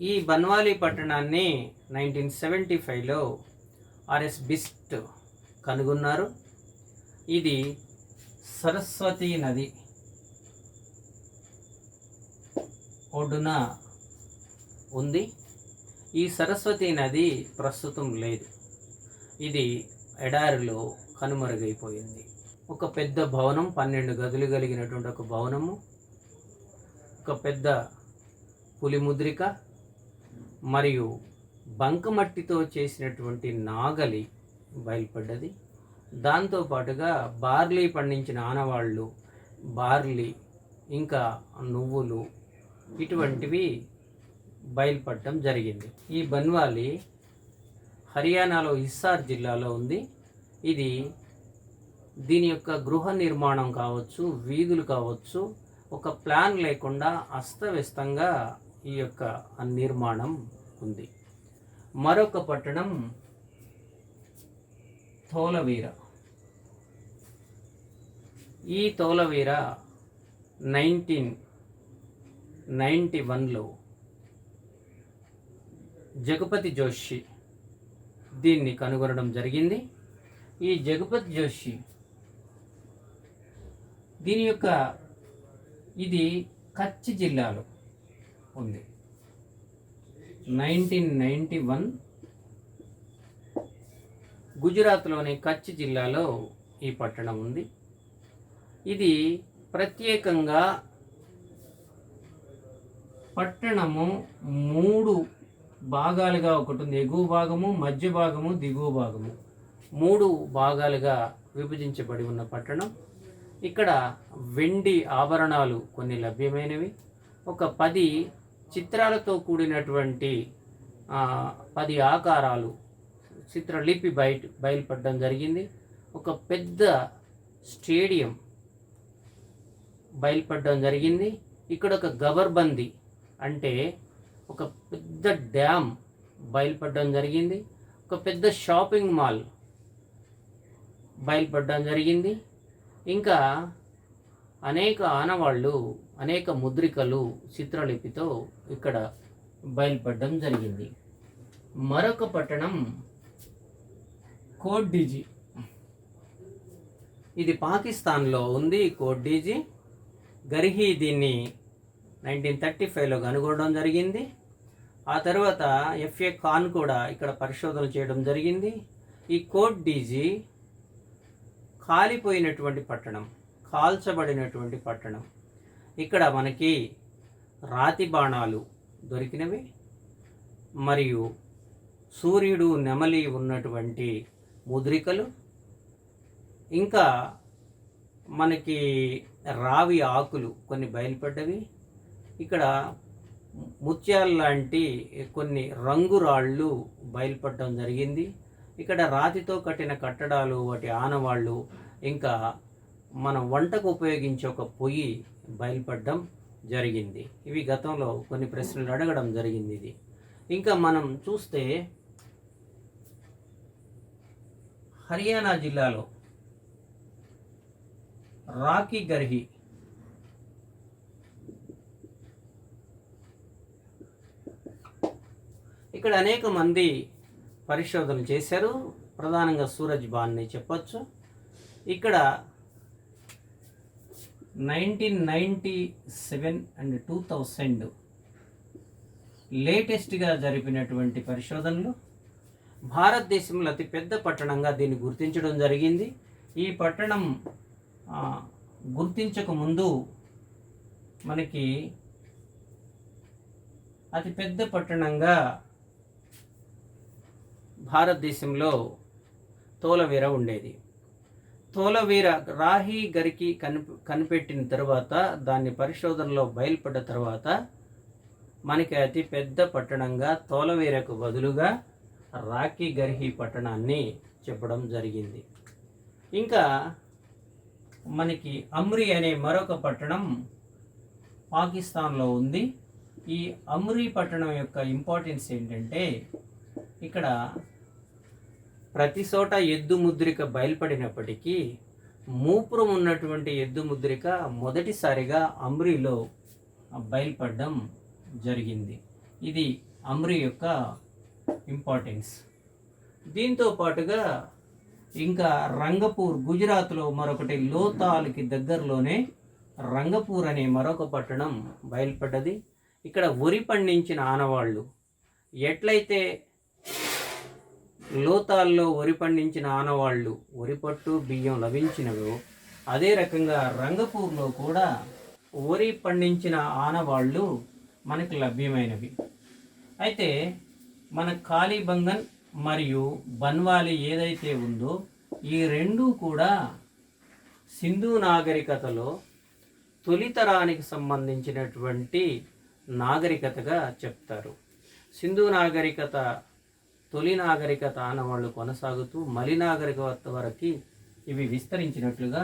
ఈ బన్వాలి పట్టణాన్ని 1975లో ఆర్ఎస్ బిస్ట్ కనుగొన్నారు. ఇది సరస్వతీ నది ఒడ్డున ఉంది. ఈ సరస్వతీ నది ప్రస్తుతం లేదు. ఇది ఎడారిలో కనుమరుగైపోయింది. ఒక పెద్ద భవనం, 12 గదులు కలిగినటువంటి ఒక భవనము, ఒక పెద్ద పులిముద్రిక మరియు బంకమట్టితో చేసినటువంటి నాగలి బయలుపడ్డది. దాంతోపాటుగా బార్లీ పండించిన ఆనవాళ్ళు, బార్లీ ఇంకా నువ్వులు ఇటువంటివి బయలుపడటం జరిగింది. ఈ బన్వాలి హర్యానాలో హిస్సార్ జిల్లాలో ఉంది. ఇది దీని యొక్క గృహ నిర్మాణం కావచ్చు, వీధులు కావచ్చు, ఒక ప్లాన్ లేకుండా అస్తవ్యస్తంగా ఈ యొక్క నిర్మాణం ఉంది. మరొక పట్టణం ధోలవీర. ఈ ధోలవీర 1991లో జగపతి జోషి దీన్ని కనుగొనడం జరిగింది. ఈ జగపతి జోషి ఇది కచ్ జిల్లాలో ఉంది. 1991 గుజరాత్లోని కచ్ జిల్లాలో ఈ పట్టణం ఉంది. ఇది ప్రత్యేకంగా పట్టణము 3 భాగాలుగా ఒకటి ఉంది, ఎగువ భాగము, మధ్య భాగము, దిగువ భాగము, 3 భాగాలుగా విభజించబడి ఉన్న పట్టణం. ఇక్కడ వెండి ఆభరణాలు కొన్ని లభ్యమైనవి. ఒక 10 చిత్రాలతో కూడినటువంటి 10 ఆకారాలు చిత్రలిపి బయలుపడడం జరిగింది. ఒక పెద్ద స్టేడియం బయలుపడడం జరిగింది. ఇక్కడ ఒక గబర్బందీ అంటే ఒక పెద్ద డ్యామ్ బయలుపడడం జరిగింది. ఒక పెద్ద షాపింగ్ మాల్ బయలుపడడం జరిగింది. ఇంకా అనేక ఆనవాళ్ళు, అనేక ముద్రికలు చిత్రలిపితో ఇక్కడ బయలుపడడం జరిగింది. మరొక పట్టణం కోట్డిజీ. ఇది పాకిస్తాన్లో ఉంది. కోట్డిజీ గర్హి దీన్ని 1935లో కనుగొనడం జరిగింది. ఆ తర్వాత ఎఫ్ఏ ఖాన్ కూడా ఇక్కడ పరిశోధనలు చేయడం జరిగింది. ఈ కోట్డిజీ కాలిపోయినటువంటి పట్టణం, కాల్చబడినటువంటి పట్టణం. ఇక్కడ మనకి రాతి బాణాలు దొరికినవి మరియు సూర్యుడు, నెమలి ఉన్నటువంటి ముద్రికలు, ఇంకా మనకి రావి ఆకులు కొన్ని బయలుపడ్డవి. ఇక్కడ ముత్యాల లాంటి కొన్ని రంగురాళ్ళు బయలుపడడం జరిగింది. ఇక్కడ రాతితో కట్టిన కట్టడాలు, వాటి ఆనవాళ్ళు, ఇంకా మనం వంటకు ఉపయోగించే ఒక పొయ్యి బయలుపడడం జరిగింది. ఇవి గతంలో కొన్ని ప్రశ్నలు అడగడం జరిగింది. ఇది ఇంకా మనం చూస్తే హర్యానా జిల్లాలో రాకీ గర్హి ఇక్కడ అనేక మంది పరిశోధనలు చేశారు. ప్రధానంగా సూరజ్ బాన్ని చెప్పొచ్చు. ఇక్కడ 1997 అండ్ 2000 లేటెస్ట్గా జరిపినటువంటి పరిశోధనలు భారతదేశంలో అతిపెద్ద పట్టణంగా దీన్ని గుర్తించడం జరిగింది. ఈ పట్టణం గుర్తించక ముందు మనకి అతిపెద్ద పట్టణంగా భారతదేశంలో తోలవీర ఉండేది. తోలవీర రాహి గరికి కనిపెట్టిన తర్వాత, దాన్ని పరిశోధనలో బయలుపడ్డ తర్వాత మనకి అతి పెద్ద పట్టణంగా తోలవీరకు బదులుగా రాకీ గర్హి పట్టణాన్ని చెప్పడం జరిగింది. ఇంకా మనకి అమ్రి అనే మరొక పట్టణం పాకిస్తాన్లో ఉంది. ఈ అమ్రి పట్టణం యొక్క ఇంపార్టెన్స్ ఏంటంటే, ఇక్కడ ప్రతి చోట ఎద్దు ముద్రిక బయలుపడినప్పటికీ మూపురం ఉన్నటువంటి ఎద్దు ముద్రిక మొదటిసారిగా అమ్రిలో బయలుపడడం జరిగింది. ఇది అమ్రి యొక్క ఇంపార్టెన్స్. దీంతో పాటుగా ఇంకా రంగపూర్, గుజరాత్లో మరొకటి, లోతాల్కి దగ్గరలోనే రంగపూర్ అనే మరొక పట్టణం బయలుపడ్డది. ఇక్కడ వరి పండించిన ఆనవాళ్ళు ఎట్లయితే లోతాల్లో వరి పండించిన ఆనవాళ్ళు, వరి పట్టు, బియ్యం లభించినవో, అదే రకంగా రంగపూర్లో కూడా వరి పండించిన ఆనవాళ్ళు మనకు లభ్యమైనవి. అయితే మన కాళీబంగన్ మరియు బన్వాలి ఏదైతే ఉందో, ఈ రెండూ కూడా సింధు నాగరికతలో తొలితరానికి సంబంధించినటువంటి నాగరికతగా చెప్తారు. సింధు నాగరికత, తొలి నాగరికత ఆనవాళ్ళు కొనసాగుతూ మలి నాగరికత వరకు ఇవి విస్తరించినట్లుగా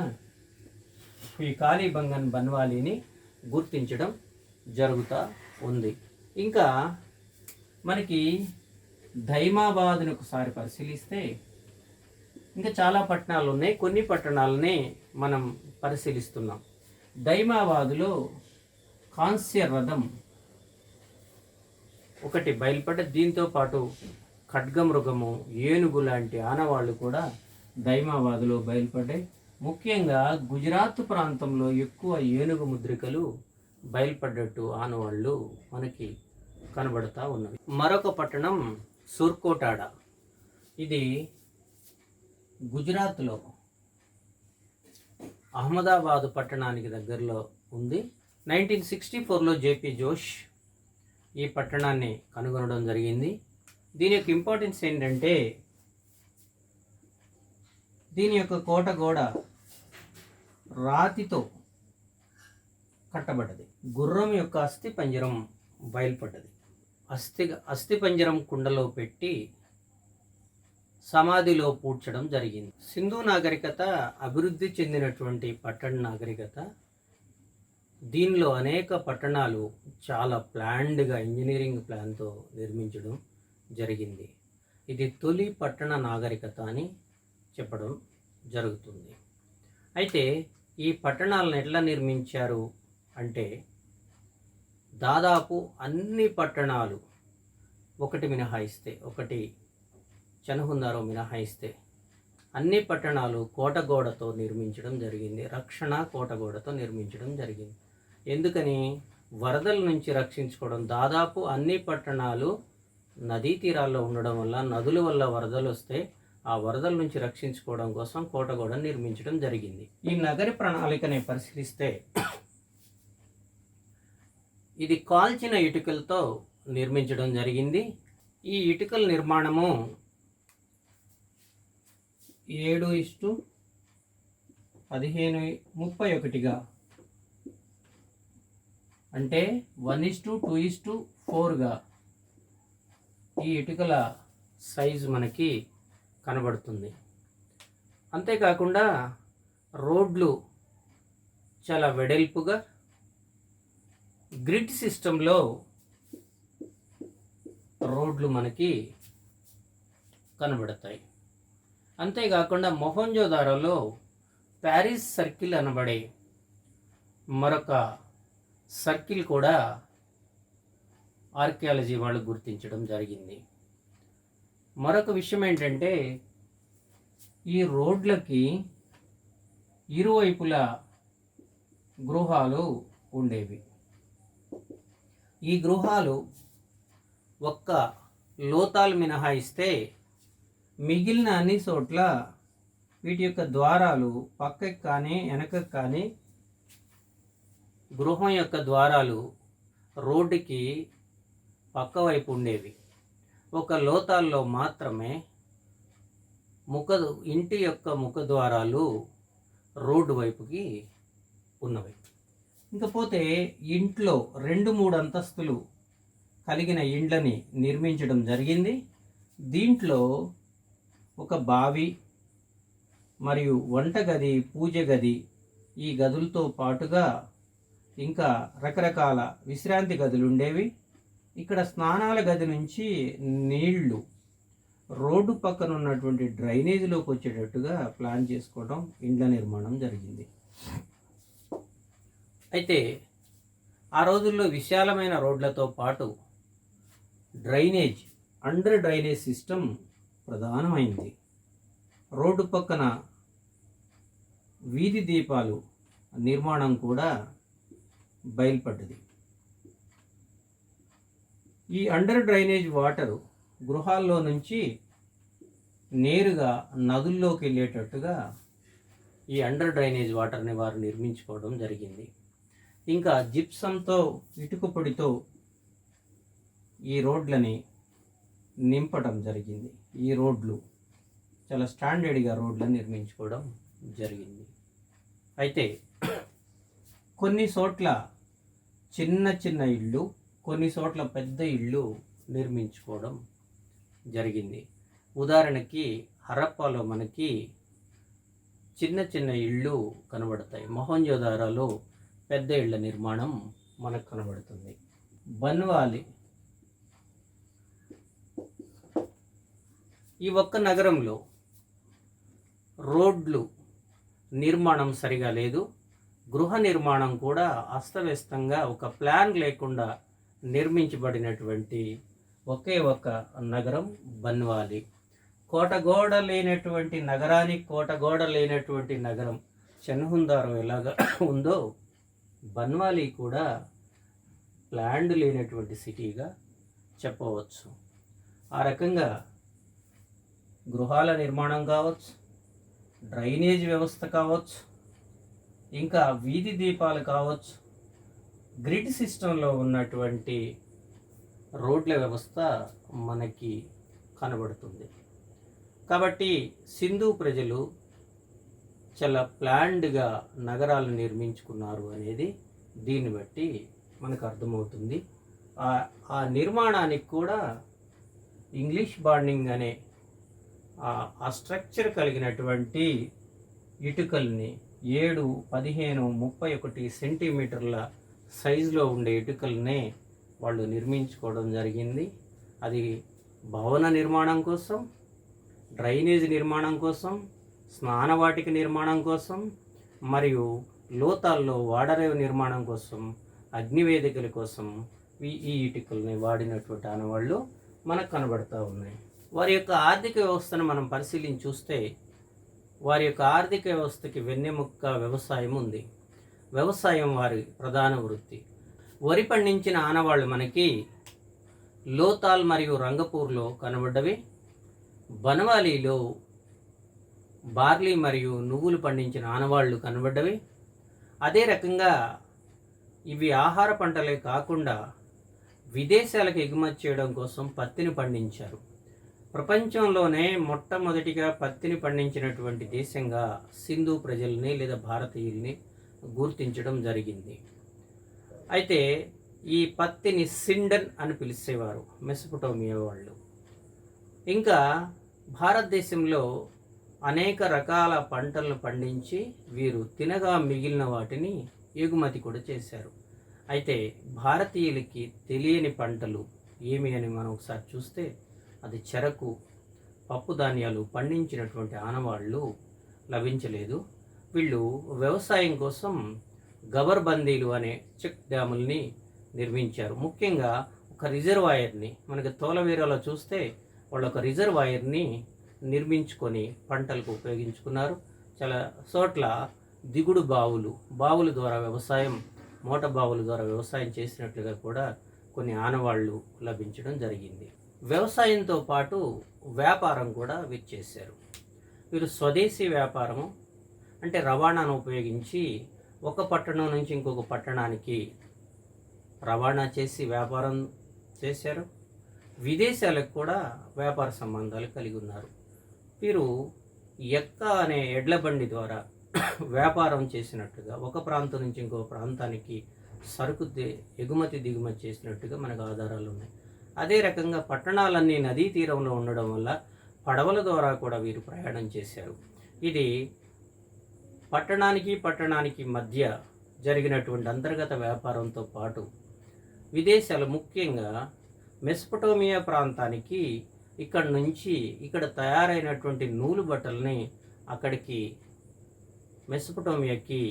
ఈ కాళీబంగన్, బన్వాలీని గుర్తించడం జరుగుతూ ఉంది. ఇంకా మనకి ధైమాబాద్ను ఒకసారి పరిశీలిస్తే ఇంకా చాలా పట్టణాలు ఉన్నాయి. కొన్ని పట్టణాలనే మనం పరిశీలిస్తున్నాం. ధైమాబాదులో కాంస్య రథం ఒకటి బయలుపడ్డ, దీంతో పాటు ఖడ్గమృగము, ఏనుగు లాంటి ఆనవాళ్ళు కూడా ధైమాబాదులో బయలుపడ్డాయి. ముఖ్యంగా గుజరాత్ ప్రాంతంలో ఎక్కువ ఏనుగు ముద్రికలు బయలుపడ్డట్టు ఆనవాళ్ళు మనకి కనబడతా ఉన్నవి. మరొక పట్టణం సూర్కోటాడా. ఇది గుజరాత్లో అహ్మదాబాద్ పట్టణానికి దగ్గరలో ఉంది. 1964లో జేపీ జోష్ ఈ పట్టణాన్ని కనుగొనడం జరిగింది. దీని యొక్క ఇంపార్టెన్స్ ఏంటంటే దీని యొక్క కోట గోడ రాతితో కట్టబడ్డది. గుర్రం యొక్క అస్థి పంజరం బయలుపడ్డది. అస్థి పంజరం కుండలో పెట్టి సమాధిలో పూడ్చడం జరిగింది. సింధు నాగరికత అభివృద్ధి చెందినటువంటి పట్టణ నాగరికత. దీనిలో అనేక పట్టణాలు చాలా ప్లాన్డ్గా ఇంజనీరింగ్ ప్లాన్తో నిర్మించడం జరిగింది. ఇది తొలి పట్టణ నాగరికత అని చెప్పడం జరుగుతుంది. అయితే ఈ పట్టణాలను ఎట్లా నిర్మించారు అంటే దాదాపు అన్ని పట్టణాలు ఒకటి మినహాయిస్తే, ఒకటి చనహుందారో మినహాయిస్తే అన్ని పట్టణాలు కోటగోడతో నిర్మించడం జరిగింది. రక్షణ కోటగోడతో నిర్మించడం జరిగింది. ఎందుకని? వరదల నుంచి రక్షించుకోవడం. దాదాపు అన్ని పట్టణాలు నదీ తీరాల్లో ఉండడం వల్ల, నదుల వల్ల వరదలు వస్తే ఆ వరదల నుంచి రక్షించుకోవడం కోసం కోటగోడ నిర్మించడం జరిగింది. ఈ నగర ప్రణాళికని పరిశీలిస్తే ఇది కాల్చిన ఇటుకలతో నిర్మించడం జరిగింది. ఈ ఇటుకల నిర్మాణము 7:15:31గా, అంటే 1:2:4గా ఈ ఇటుకల సైజు మనకి కనబడుతుంది. అంతేకాకుండా రోడ్లు చాలా వెడల్పుగా గ్రిడ్ సిస్టంలో రోడ్లు మనకి కనబడతాయి. అంతేకాకుండా మొహంజోదారోలో ప్యారిస్ సర్కిల్ అనబడే మరొక సర్కిల్ కూడా ఆర్కియాలజీ వాళ్ళు గుర్తించడం జరిగింది. మరొక విషయం ఏంటంటే ఈ రోడ్లకి ఇరువైపులా గృహాలు ఉండేవి. ఈ గృహాలు ఒక్క లోతాలు మినహాయిస్తే మిగిలిన అన్ని చోట్ల వీటి యొక్క ద్వారాలు పక్కకి కానీ వెనకకి కానీ, గృహం యొక్క ద్వారాలు రోడ్డుకి పక్క వైపు ఉండేవి. ఒక లోతాల్లో మాత్రమే ఇంటి యొక్క ముఖద్వారాలు రోడ్డు వైపుకి ఉన్నవి. ఇంకపోతే ఇంట్లో 2-3 అంతస్తులు కలిగిన ఇండ్లని నిర్మించడం జరిగింది. దీంట్లో ఒక బావి మరియు వంటగది, పూజ గది, ఈ గదులతో పాటుగా ఇంకా రకరకాల విశ్రాంతి గదులు ఉండేవి. ఇక్కడ స్నానాల గది నుంచి నీళ్లు రోడ్డు పక్కన ఉన్నటువంటి డ్రైనేజీలోకి వచ్చేటట్టుగా ప్లాన్ చేసుకోవడం, ఇండ్ల నిర్మాణం జరిగింది. అయితే ఆ రోజుల్లో విశాలమైన రోడ్లతో పాటు డ్రైనేజ్, అండర్ డ్రైనేజ్ సిస్టమ్ ప్రధానమైంది. రోడ్డు పక్కన వీధి దీపాలు నిర్మాణం కూడా బయలుపడ్డది. ఈ అండర్ డ్రైనేజ్ వాటరు గృహాల్లో నుంచి నేరుగా నదుల్లోకి వెళ్ళేటట్టుగా ఈ అండర్ డ్రైనేజ్ వాటర్ని వారు నిర్మించుకోవడం జరిగింది. ఇంకా జిప్సంతో, ఇటుక పొడితో ఈ రోడ్లని నింపడం జరిగింది. ఈ రోడ్లు చాలా స్టాండర్డ్గా రోడ్లను నిర్మించుకోవడం జరిగింది. అయితే కొన్ని చోట్ల చిన్న చిన్న ఇళ్ళు, కొన్ని చోట్ల పెద్ద ఇళ్ళు నిర్మించుకోవడం జరిగింది. ఉదాహరణకి హరప్పాలో మనకి చిన్న చిన్న ఇళ్ళు కనబడతాయి. మొహంజోదారోలో పెద్ద ఇళ్ళ నిర్మాణం మనకు కనబడుతుంది. బన్వాలి, ఈ ఒక్క నగరంలో రోడ్లు నిర్మాణం సరిగా లేదు. గృహ నిర్మాణం కూడా అస్తవ్యస్తంగా, ఒక ప్లాన్ లేకుండా నిర్మించబడినటువంటి ఒకే ఒక నగరం బన్వాలి. కోటగోడ లేనటువంటి నగరానికి కోటగోడ లేనటువంటి నగరం చనహుందారో ఎలాగా ఉందో బన్వాలి కూడా ప్లాన్డ్ లేనటువంటి సిటీగా చెప్పవచ్చు. ఆ రకంగా గృహాల నిర్మాణం కావచ్చు, డ్రైనేజ్ వ్యవస్థ కావచ్చు, ఇంకా వీధి దీపాలు కావచ్చు, గ్రిడ్ సిస్టంలో ఉన్నటువంటి రోడ్ల వ్యవస్థ మనకి కనబడుతుంది. కాబట్టి సింధు ప్రజలు చాలా ప్లాన్డ్గా నగరాలు నిర్మించుకున్నారు అనేది దీన్ని బట్టి మనకు అర్థమవుతుంది. ఆ నిర్మాణానికి కూడా ఇంగ్లీష్ బాండింగ్ అనే ఆ స్ట్రక్చర్ కలిగినటువంటి ఇటుకల్ని 7, 15, 31 సెంటీమీటర్ల సైజులో ఉండే ఇటుకల్నే వాళ్ళు నిర్మించుకోవడం జరిగింది. అది భవన నిర్మాణం కోసం, డ్రైనేజ్ నిర్మాణం కోసం, స్నానవాటిక నిర్మాణం కోసం, మరియు లోతాల్లో వాడరేవు నిర్మాణం కోసం, అగ్నివేదికల కోసం ఈ ఇటుకల్ని వాడినటువంటి ఆనవాళ్ళు మనకు కనబడుతూ ఉన్నాయి. వారి యొక్క ఆర్థిక వ్యవస్థను మనం పరిశీలించి చూస్తే వారి యొక్క ఆర్థిక వ్యవస్థకి వెన్నెముక్క వ్యవసాయం ఉంది. వ్యవసాయం వారి ప్రధాన వృత్తి. వరి పండించిన ఆనవాళ్ళు మనకి లోతాల్ మరియు రంగపూర్లో కనబడ్డవి. బనవాలీలో బార్లీ మరియు నువ్వులు పండించిన ఆనవాళ్ళు కనబడ్డవి. అదే రకంగా ఇవి ఆహార పంటలే కాకుండా విదేశాలకు ఎగుమతి చేయడం కోసం పత్తిని పండించారు. ప్రపంచంలోనే మొట్టమొదటిగా పత్తిని పండించినటువంటి దేశంగా సింధు ప్రజల్ని లేదా భారతీయుల్ని గుర్తించడం జరిగింది. అయితే ఈ పత్తిని సిండన్ అని పిలిచేవారు మెసొపొటేమియా వాళ్ళు. ఇంకా భారతదేశంలో అనేక రకాల పంటలను పండించి వీరు తినగా మిగిలిన వాటిని ఎగుమతి కూడా చేశారు. అయితే భారతీయులకి తెలియని పంటలు ఏమి అని మనం ఒకసారి చూస్తే అది చెరకు, పప్పు ధాన్యాలు పండించినటువంటి ఆనవాళ్ళు లభించలేదు. వీళ్ళు వ్యవసాయం కోసం గబర్బందీలు అనే చెక్ డ్యాముల్ని నిర్మించారు. ముఖ్యంగా ఒక రిజర్వాయర్ని మనకి తోలవీరలో చూస్తే వాళ్ళు ఒక రిజర్వాయర్ని నిర్మించుకొని పంటలకు ఉపయోగించుకున్నారు. చాలా చోట్ల దిగుడు బావుల ద్వారా వ్యవసాయం, మోట బావుల ద్వారా వ్యవసాయం చేసినట్లుగా కూడా కొన్ని ఆనవాళ్ళు లభించడం జరిగింది. వ్యవసాయంతో పాటు వ్యాపారం కూడా వీరు చేశారు. వీరు స్వదేశీ వ్యాపారము అంటే రవాణాను ఉపయోగించి ఒక పట్టణం నుంచి ఇంకొక పట్టణానికి రవాణా చేసి వ్యాపారం చేశారు. విదేశాలకు కూడా వ్యాపార సంబంధాలు కలిగి ఉన్నారు. వీరు ఎక్క అనే ఎడ్ల బండి ద్వారా వ్యాపారం చేసినట్టుగా ఒక ప్రాంతం నుంచి ఇంకో ప్రాంతానికి సరుకు ఎగుమతి దిగుమతి చేసినట్టుగా మనకు ఆధారాలు ఉన్నాయి. అదే రకంగా పట్టణాలన్నీ నదీ తీరంలో ఉండడం వల్ల పడవల ద్వారా కూడా వీరు ప్రయాణం చేశారు. ఇది పట్టణానికి మధ్య జరిగినటువంటి అంతర్గత వ్యాపారంతో పాటు విదేశాలు, ముఖ్యంగా మెసొపొటేమియా ప్రాంతానికి ఇక్కడ నుంచి ఇక్కడ తయారైనటువంటి నూలు బట్టల్ని అక్కడికి మెసొపొటేమియాకి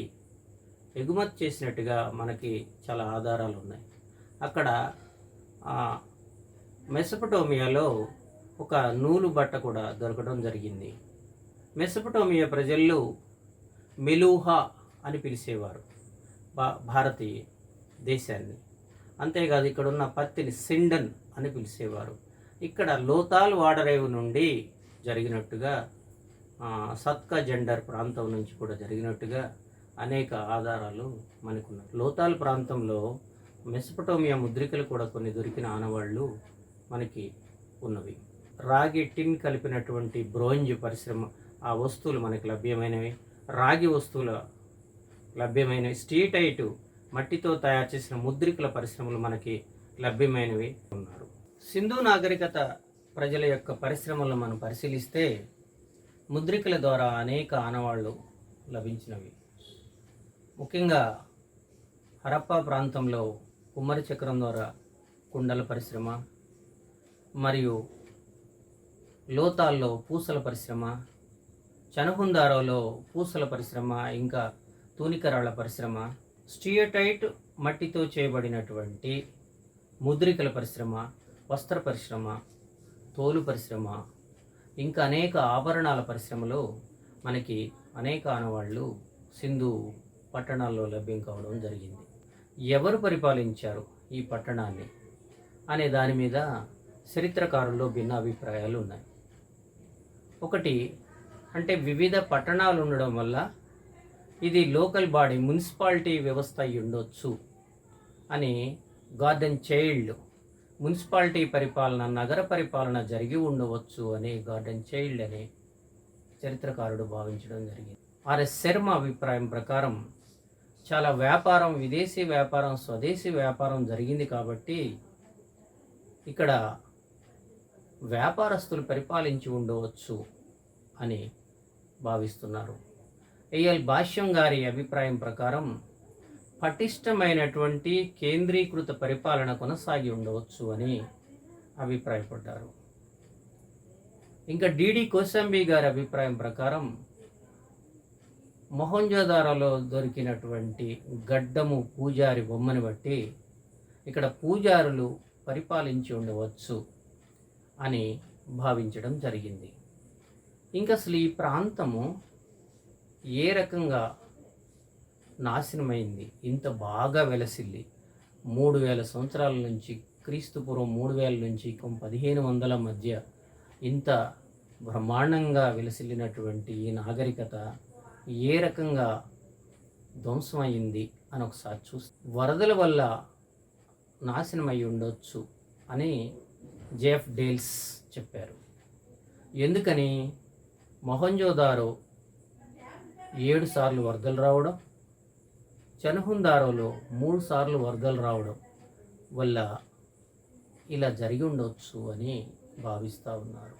ఎగుమతి చేసినట్టుగా మనకి చాలా ఆధారాలు ఉన్నాయి. అక్కడ మెసొపొటేమియాలో ఒక నూలు బట్ట కూడా దొరకడం జరిగింది. మెసొపొటేమియా ప్రజలు మెలూహా అని పిలిచేవారు భారతీయ దేశాన్ని. అంతేకాదు ఇక్కడ ఉన్న పత్తిని సిండన్ అని పిలిచేవారు. ఇక్కడ లోతాల్ వాడరేవు నుండి జరిగినట్టుగా, సత్కా జెండర్ ప్రాంతం నుంచి కూడా జరిగినట్టుగా అనేక ఆధారాలు మనకున్నాయి. లోతాల్ ప్రాంతంలో మెసొపొటేమియా ముద్రికలు కూడా కొన్ని దొరికిన ఆనవాళ్ళు మనకి ఉన్నవి. రాగి టిన్ కలిపినటువంటి బ్రోంజ్ పరిశ్రమ ఆ వస్తువులు మనకి లభ్యమైనవి. రాగి వస్తువులు లభ్యమైనవి. స్టీటైట్ మట్టితో తయారు చేసిన ముద్రికల పరిశ్రమలు మనకి లభ్యమైనవి ఉన్నారు. సింధు నాగరికత ప్రజల యొక్క పరిశ్రమలను మనం పరిశీలిస్తే ముద్రికల ద్వారా అనేక ఆనవాళ్ళు లభించినవి. ముఖ్యంగా హరప్పా ప్రాంతంలో కుమ్మరి చక్రం ద్వారా కుండల పరిశ్రమ, మరియు లోతాల్లో పూసల పరిశ్రమ, చనహుందారోలో పూసల పరిశ్రమ, ఇంకా తూనికరాళ్ల పరిశ్రమ, స్టియోటైట్ మట్టితో చేయబడినటువంటి ముద్రికల పరిశ్రమ, వస్త్ర పరిశ్రమ, తోలు పరిశ్రమ, ఇంకా అనేక ఆభరణాల పరిశ్రమలో మనకి అనేక ఆనవాళ్ళు సింధు పట్టణాల్లో లభ్యం కావడం జరిగింది. ఎవరు పరిపాలించారు ఈ పట్టణాన్ని అనే దాని మీద చరిత్రకారుల్లో భిన్న అభిప్రాయాలు ఉన్నాయి. ఒకటి అంటే వివిధ పట్టణాలు ఉండడం వల్ల ఇది లోకల్ బాడీ, మున్సిపాలిటీ వ్యవస్థ అయి ఉండొచ్చు అని గార్డెన్ చైల్డ్ మున్సిపాలిటీ పరిపాలన, నగర పరిపాలన జరిగి ఉండవచ్చు అని గార్డెన్ చైల్డ్ అనే చరిత్రకారుడు భావించడం జరిగింది. ఆర్ఎస్ శర్మ అభిప్రాయం ప్రకారం చాలా వ్యాపారం, విదేశీ వ్యాపారం, స్వదేశీ వ్యాపారం జరిగింది కాబట్టి ఇక్కడ వ్యాపారస్తులు పరిపాలించి ఉండవచ్చు అని భావిస్తున్నారు. ఏఎల్ భాష్యం గారి అభిప్రాయం ప్రకారం పటిష్టమైనటువంటి కేంద్రీకృత పరిపాలన కొనసాగి ఉండవచ్చు అని అభిప్రాయపడ్డారు. ఇంకా డిడి కోసంబి గారి అభిప్రాయం ప్రకారం మొహంజోదారోలో దొరికినటువంటి గడ్డము పూజారి బొమ్మని బట్టి ఇక్కడ పూజారులు పరిపాలించి ఉండవచ్చు అని భావించడం జరిగింది. ఇంకా అసలు ఈ ప్రాంతము ఏ రకంగా నాశనమైంది, ఇంత బాగా వెలసిల్లి 3000 సంవత్సరాల నుంచి, క్రీస్తుపూర్వం 3000 నుంచి 1500 మధ్య ఇంత బ్రహ్మాండంగా విలసిల్లినటువంటి ఈ నాగరికత ఏ రకంగా ధ్వంసమైంది అని ఒకసారి చూస్తే వరదల వల్ల నాశనమై ఉండొచ్చు అని జెఫ్ డేల్స్ చెప్పారు. ఎందుకని? మొహంజోదారో 7 సార్లు వరదలు రావడం, చనుహుందారోలో 3 సార్లు వరదలు రావడం వల్ల ఇలా జరిగి ఉండవచ్చు అని భావిస్తూ ఉన్నారు.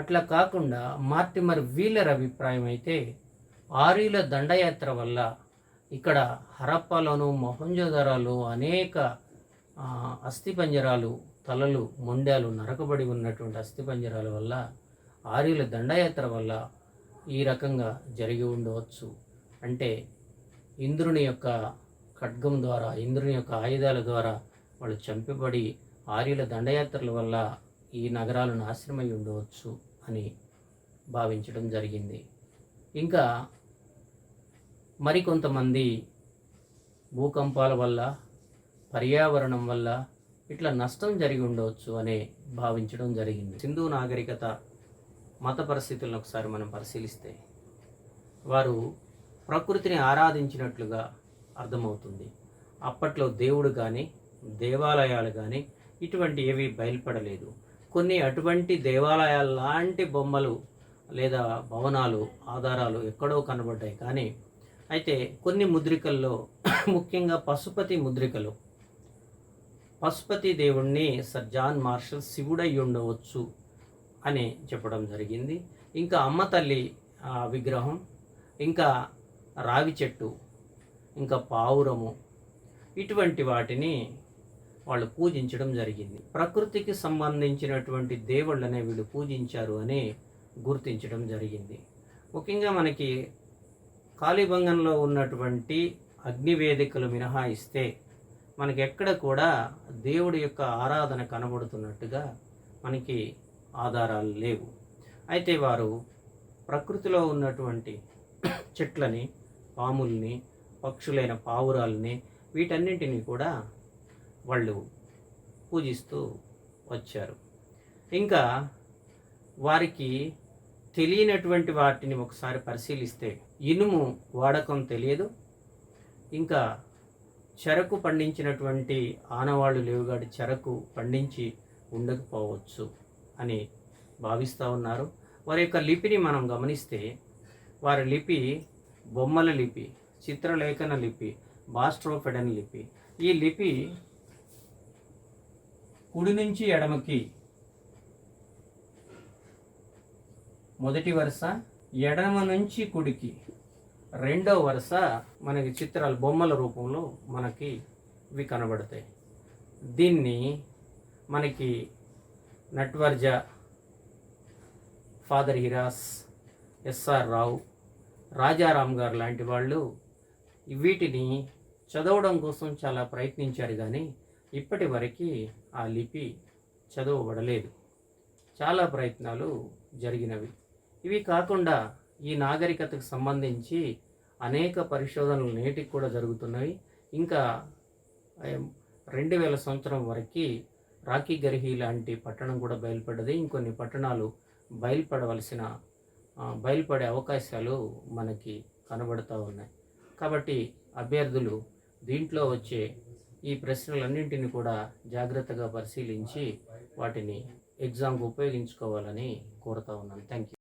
అట్లా కాకుండా మార్టిమర్ వీలర్ అభిప్రాయం అయితే ఆర్యుల దండయాత్ర వల్ల ఇక్కడ హరప్పాలోను మొహంజోదారోలో అనేక అస్థిపంజరాలు, తలలు, మొండాలు నరకబడి ఉన్నటువంటి అస్థిపంజరాల వల్ల, ఆర్యుల దండయాత్ర వల్ల ఈ రకంగా జరిగి ఉండవచ్చు. అంటే ఇంద్రుని యొక్క ఖడ్గం ద్వారా, ఇంద్రుని యొక్క ఆయుధాల ద్వారా వాళ్ళు చంపబడి ఆర్యుల దండయాత్రల వల్ల ఈ నగరాలు నాశనమై ఉండవచ్చు అని భావించడం జరిగింది. ఇంకా మరికొంతమంది భూకంపాల వల్ల, పర్యావరణం వల్ల ఇట్లా నష్టం జరిగి ఉండవచ్చు అని భావించడం జరిగింది. సింధు నాగరికత మత పరిస్థితులను ఒకసారి మనం పరిశీలిస్తే వారు ప్రకృతిని ఆరాధించినట్లుగా అర్థమవుతుంది. అప్పట్లో దేవుడు కానీ, దేవాలయాలు కానీ ఇటువంటి ఏవి బయలుపడలేదు. కొన్ని అటువంటి దేవాలయాల లాంటి బొమ్మలు లేదా భవనాలు, ఆధారాలు ఎక్కడో కనబడ్డాయి. కానీ అయితే కొన్ని ముద్రికల్లో, ముఖ్యంగా పశుపతి ముద్రికలు, పశుపతి దేవుణ్ణి సర్ జాన్ మార్షల్ శివుడై ఉండవచ్చు అని చెప్పడం జరిగింది. ఇంకా అమ్మ తల్లి విగ్రహం, ఇంకా రావి చెట్టు, ఇంకా పావురము, ఇటువంటి వాటిని వాళ్ళు పూజించడం జరిగింది. ప్రకృతికి సంబంధించినటువంటి దేవుళ్ళనే వీళ్ళు పూజించారు అని గుర్తించడం జరిగింది. ముఖ్యంగా మనకి కాళీబంగంలో ఉన్నటువంటి అగ్నివేదికలు మినహాయిస్తే మనకి ఎక్కడ కూడా దేవుడి యొక్క ఆరాధన కనబడుతున్నట్టుగా మనకి ఆధారాలు లేవు. అయితే వారు ప్రకృతిలో ఉన్నటువంటి చెట్లని, పాముల్ని, పక్షులైన పావురాలని, వీటన్నింటినీ కూడా వాళ్ళు పూజిస్తూ వచ్చారు. ఇంకా వారికి తెలియనటువంటి వాటిని ఒకసారి పరిశీలిస్తే ఇనుము వాడకం తెలియదు, ఇంకా చెరకు పండించినటువంటి ఆనవాళ్ళు లేవుగాడి చెరకు పండించి ఉండకపోవచ్చు అని భావిస్తూ ఉన్నారు. వారి యొక్క లిపిని మనం గమనిస్తే వారి లిపి బొమ్మల లిపి, చిత్రలేఖన లిపి, బాస్ట్రోఫెడన్ లిపి. ఈ లిపి కుడి నుంచి ఎడమకి మొదటి వరుస, ఎడమ నుంచి కుడికి రెండో వరుస మనకి చిత్రాలు బొమ్మల రూపంలో మనకి ఇవి కనబడతాయి. దీన్ని మనకి నట్వర్జ, ఫాదర్ హిరాస్, ఎస్ఆర్ రావు, రాజారాం గారు లాంటి వాళ్ళు వీటిని చదవడం కోసం చాలా ప్రయత్నించారు. కానీ ఇప్పటి వరకు ఆ లిపి చదవబడలేదు. చాలా ప్రయత్నాలు జరిగినవి. ఇవి కాకుండా ఈ నాగరికతకు సంబంధించి అనేక పరిశోధనలు నేటికి కూడా జరుగుతున్నవి. ఇంకా 2000 సంవత్సరం వరకు రాఖీ గర్హి లాంటి పట్టణం కూడా బయలుపడ్డది. ఇంకొన్ని పట్టణాలు బయలుపడే అవకాశాలు మనకి కనబడుతూ ఉన్నాయి. కాబట్టి అభ్యర్థులు దీంట్లో వచ్చే ఈ ప్రశ్నలన్నింటినీ కూడా జాగ్రత్తగా పరిశీలించి వాటిని ఎగ్జామ్కి ఉపయోగించుకోవాలని కోరుతా ఉన్నాను. Thank you.